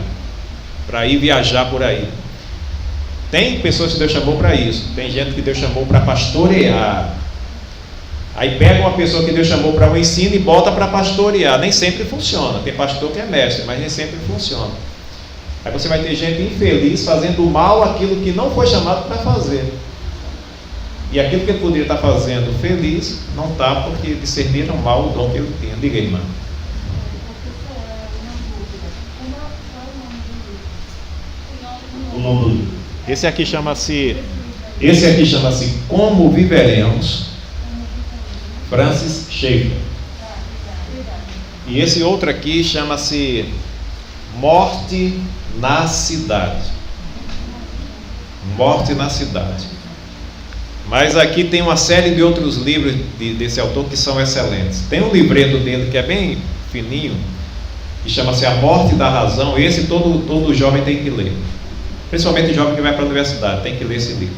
para ir viajar por aí. Tem pessoas que Deus chamou para isso. Tem gente que Deus chamou para pastorear. Aí pega uma pessoa que Deus chamou para o ensino e bota para pastorear. Nem sempre funciona. Tem pastor que é mestre, mas nem sempre funciona. Aí você vai ter gente infeliz fazendo mal aquilo que não foi chamado para fazer. E aquilo que ele poderia estar fazendo feliz, não está, porque discerniram mal o dom que ele tinha. Diga, irmã. O nome do livro. Esse aqui chama-se Como Viveremos, Francis Schaeffer. E esse outro aqui chama-se Morte na Cidade. Morte na Cidade. Mas aqui tem uma série de outros livros desse autor que são excelentes. Tem um livreto dele que é bem fininho, que chama-se A Morte da Razão. Esse todo jovem tem que ler. Principalmente o jovem que vai para a universidade, tem que ler esse livro.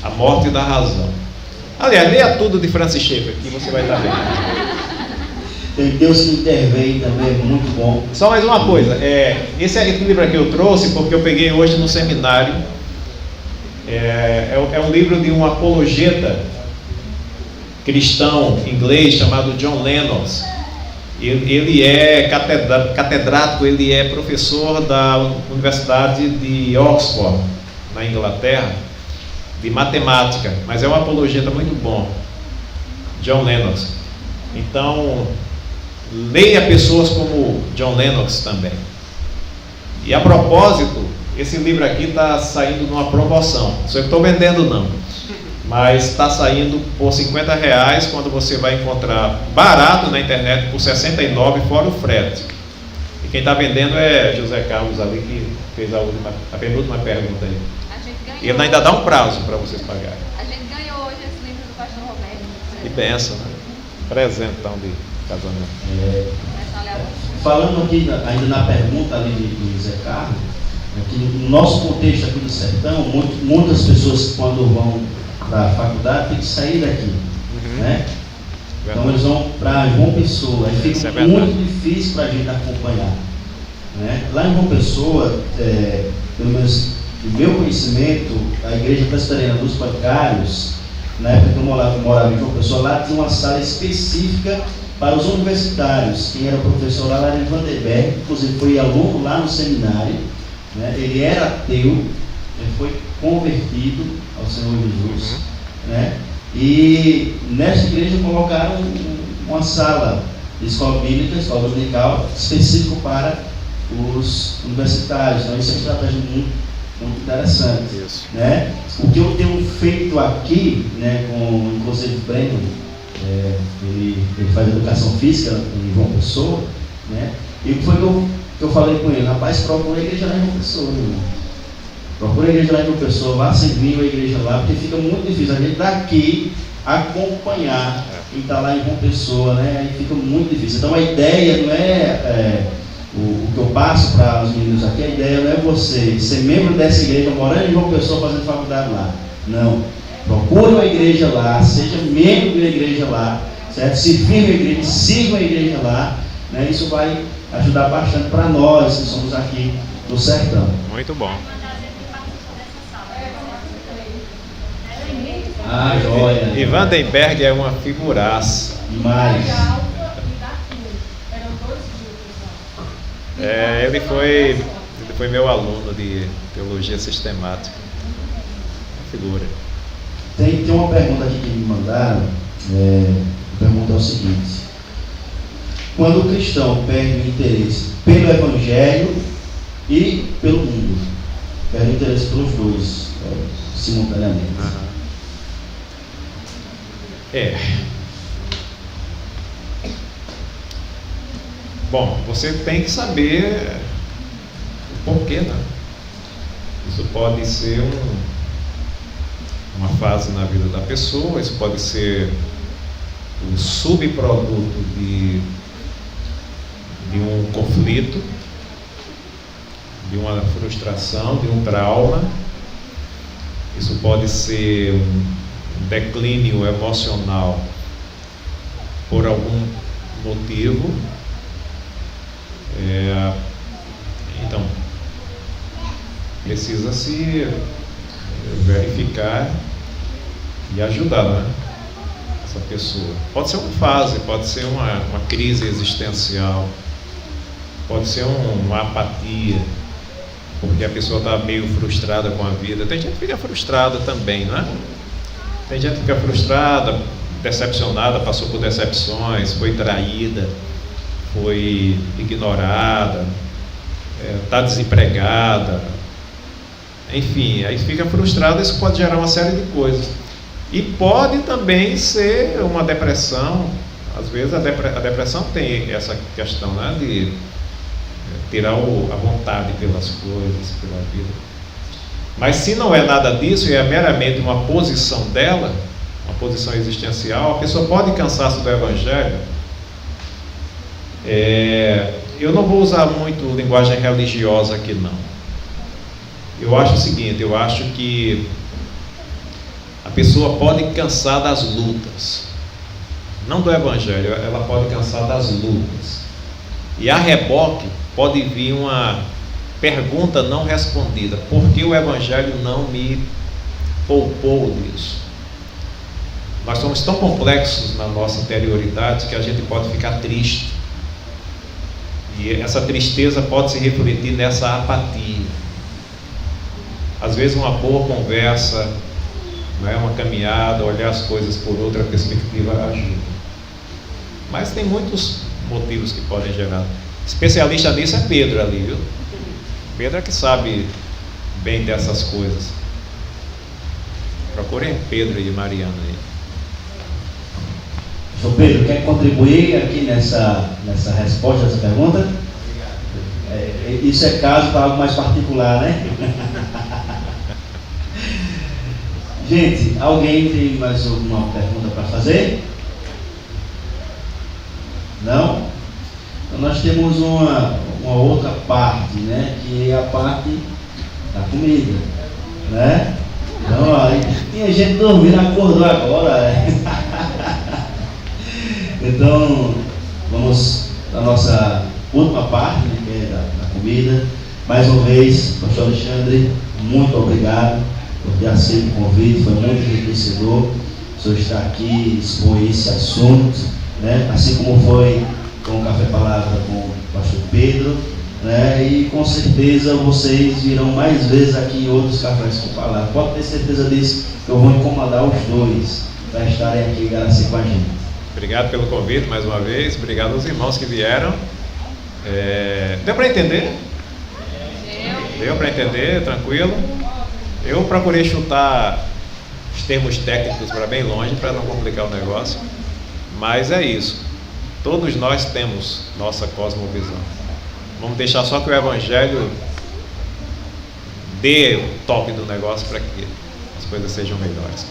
A Morte da Razão. Aliás, leia tudo de Francis Schaeffer, que você vai estar vendo. Tem Deus que intervém também, é muito bom. Só mais uma coisa, esse livro aqui eu trouxe porque eu peguei hoje no seminário. É um livro de um apologeta cristão inglês chamado John Lennox. Ele é catedrático, ele é professor da Universidade de Oxford, na Inglaterra, de matemática, mas é um apologeta muito bom, John Lennox. Então, leia pessoas como John Lennox também. E a propósito, esse livro aqui está saindo numa promoção. Não sei que estou vendendo não, mas está saindo por R$50, quando você vai encontrar barato na internet por R$69, fora o frete. E quem está vendendo é José Carlos ali, que fez a penúltima pergunta aí. E ele ainda dá um prazo para vocês pagarem. A gente ganhou hoje esse livro do pastor Roberto. Que benção, né? Presentão de casamento. Falando aqui ainda na pergunta ali de Zé Carlos, aqui no nosso contexto aqui do sertão, muitas pessoas quando vão para a faculdade têm que sair daqui, né? Então eles vão para João Pessoa, aí fica muito difícil para a gente acompanhar, né? Lá em João Pessoa, pelo menos do meu conhecimento, a Igreja Presbiteriana dos Bancários, na época que eu morava em João Pessoa, lá tinha uma sala específica para os universitários. Quem era professor lá era Vanderberg, inclusive foi aluno lá no seminário, né? Ele era ateu, ele foi convertido ao Senhor Jesus, né? E nessa igreja colocaram uma sala de escola bíblica, escola dominical, específico para os universitários. Então isso é uma estratégia muito interessante, né? O que eu tenho feito aqui, né, com inclusive o Breno, ele faz educação física em João Pessoa, né? E o que foi que eu falei com ele? Rapaz, procura a igreja lá em João Pessoa, meu irmão. Procura a igreja lá em João Pessoa, vá servir a igreja lá, porque fica muito difícil a gente daqui acompanhar quem está lá em João Pessoa, né? Aí fica muito difícil. Então a ideia não é o que eu passo para os meninos aqui, a ideia não é você ser membro dessa igreja, morando em João Pessoa, fazendo faculdade lá. Não. Procure uma igreja lá, seja membro da igreja lá, certo? Se firme a igreja, siga a igreja lá, né? Isso vai ajudar bastante para nós que somos aqui do sertão. Muito bom. Ah, joia. E Vandenberg é uma figuraça. Demais. Ele foi meu aluno de teologia sistemática. Figura. Tem uma pergunta aqui que me mandaram. A pergunta é o seguinte: quando o cristão perde o interesse pelo evangelho e pelo mundo, perde o interesse pelos dois simultaneamente. Bom, você tem que saber o porquê, né? Isso pode ser uma fase na vida da pessoa, isso pode ser o subproduto de um conflito, de uma frustração, de um trauma. Isso pode ser um declínio emocional por algum motivo. Então, precisa se verificar e ajudar, né, essa pessoa. Pode ser uma fase, pode ser uma crise existencial, pode ser uma apatia, porque a pessoa está meio frustrada com a vida. Tem gente que fica frustrada também, né? Tem gente que fica frustrada, decepcionada, passou por decepções, foi traída, foi ignorada, está desempregada, enfim, aí fica frustrada. Isso pode gerar uma série de coisas. E pode também ser uma depressão. Às vezes a depressão tem essa questão, né, de tirar a vontade pelas coisas, pela vida. Mas se não é nada disso e é meramente uma posição dela, uma posição existencial, a pessoa pode cansar-se do evangelho. Eu não vou usar muito linguagem religiosa aqui, não. Eu acho o seguinte: eu acho que a pessoa pode cansar das lutas, não do evangelho, ela pode cansar das lutas. E a reboque pode vir uma pergunta não respondida: por que o evangelho não me poupou disso? Nós somos tão complexos na nossa interioridade que a gente pode ficar triste. E essa tristeza pode se refletir nessa apatia. Às vezes uma boa conversa, né, uma caminhada, olhar as coisas por outra perspectiva ajuda. Mas tem muitos motivos que podem gerar. Especialista nisso é Pedro ali, viu? Pedro é que sabe bem dessas coisas. Procurem Pedro e Mariana aí. João Pedro, quer contribuir aqui nessa resposta a essa pergunta? Isso é caso para algo mais particular, né? Gente, alguém tem mais alguma pergunta para fazer? Não? Então nós temos uma outra parte, né? Que é a parte da comida, né? Então, ó, tinha gente dormindo, acordou agora. Então, vamos à nossa última parte, né, que é da comida. Mais uma vez, pastor Alexandre, muito obrigado por ter aceito o convite, foi muito enriquecedor o senhor estar aqui, expor esse assunto, né? Assim como foi com o Café Palavra com o pastor Pedro, né? E com certeza vocês virão mais vezes aqui em outros cafés com palavra. Pode ter certeza disso, que eu vou incomodar os dois para estarem aqui em Garaci com a gente. Obrigado pelo convite mais uma vez, obrigado aos irmãos que vieram. Deu para entender? Deu para entender, tranquilo. Eu procurei chutar os termos técnicos para bem longe, para não complicar o negócio, mas é isso. Todos nós temos nossa cosmovisão. Vamos deixar só que o Evangelho dê o toque do negócio para que as coisas sejam melhores.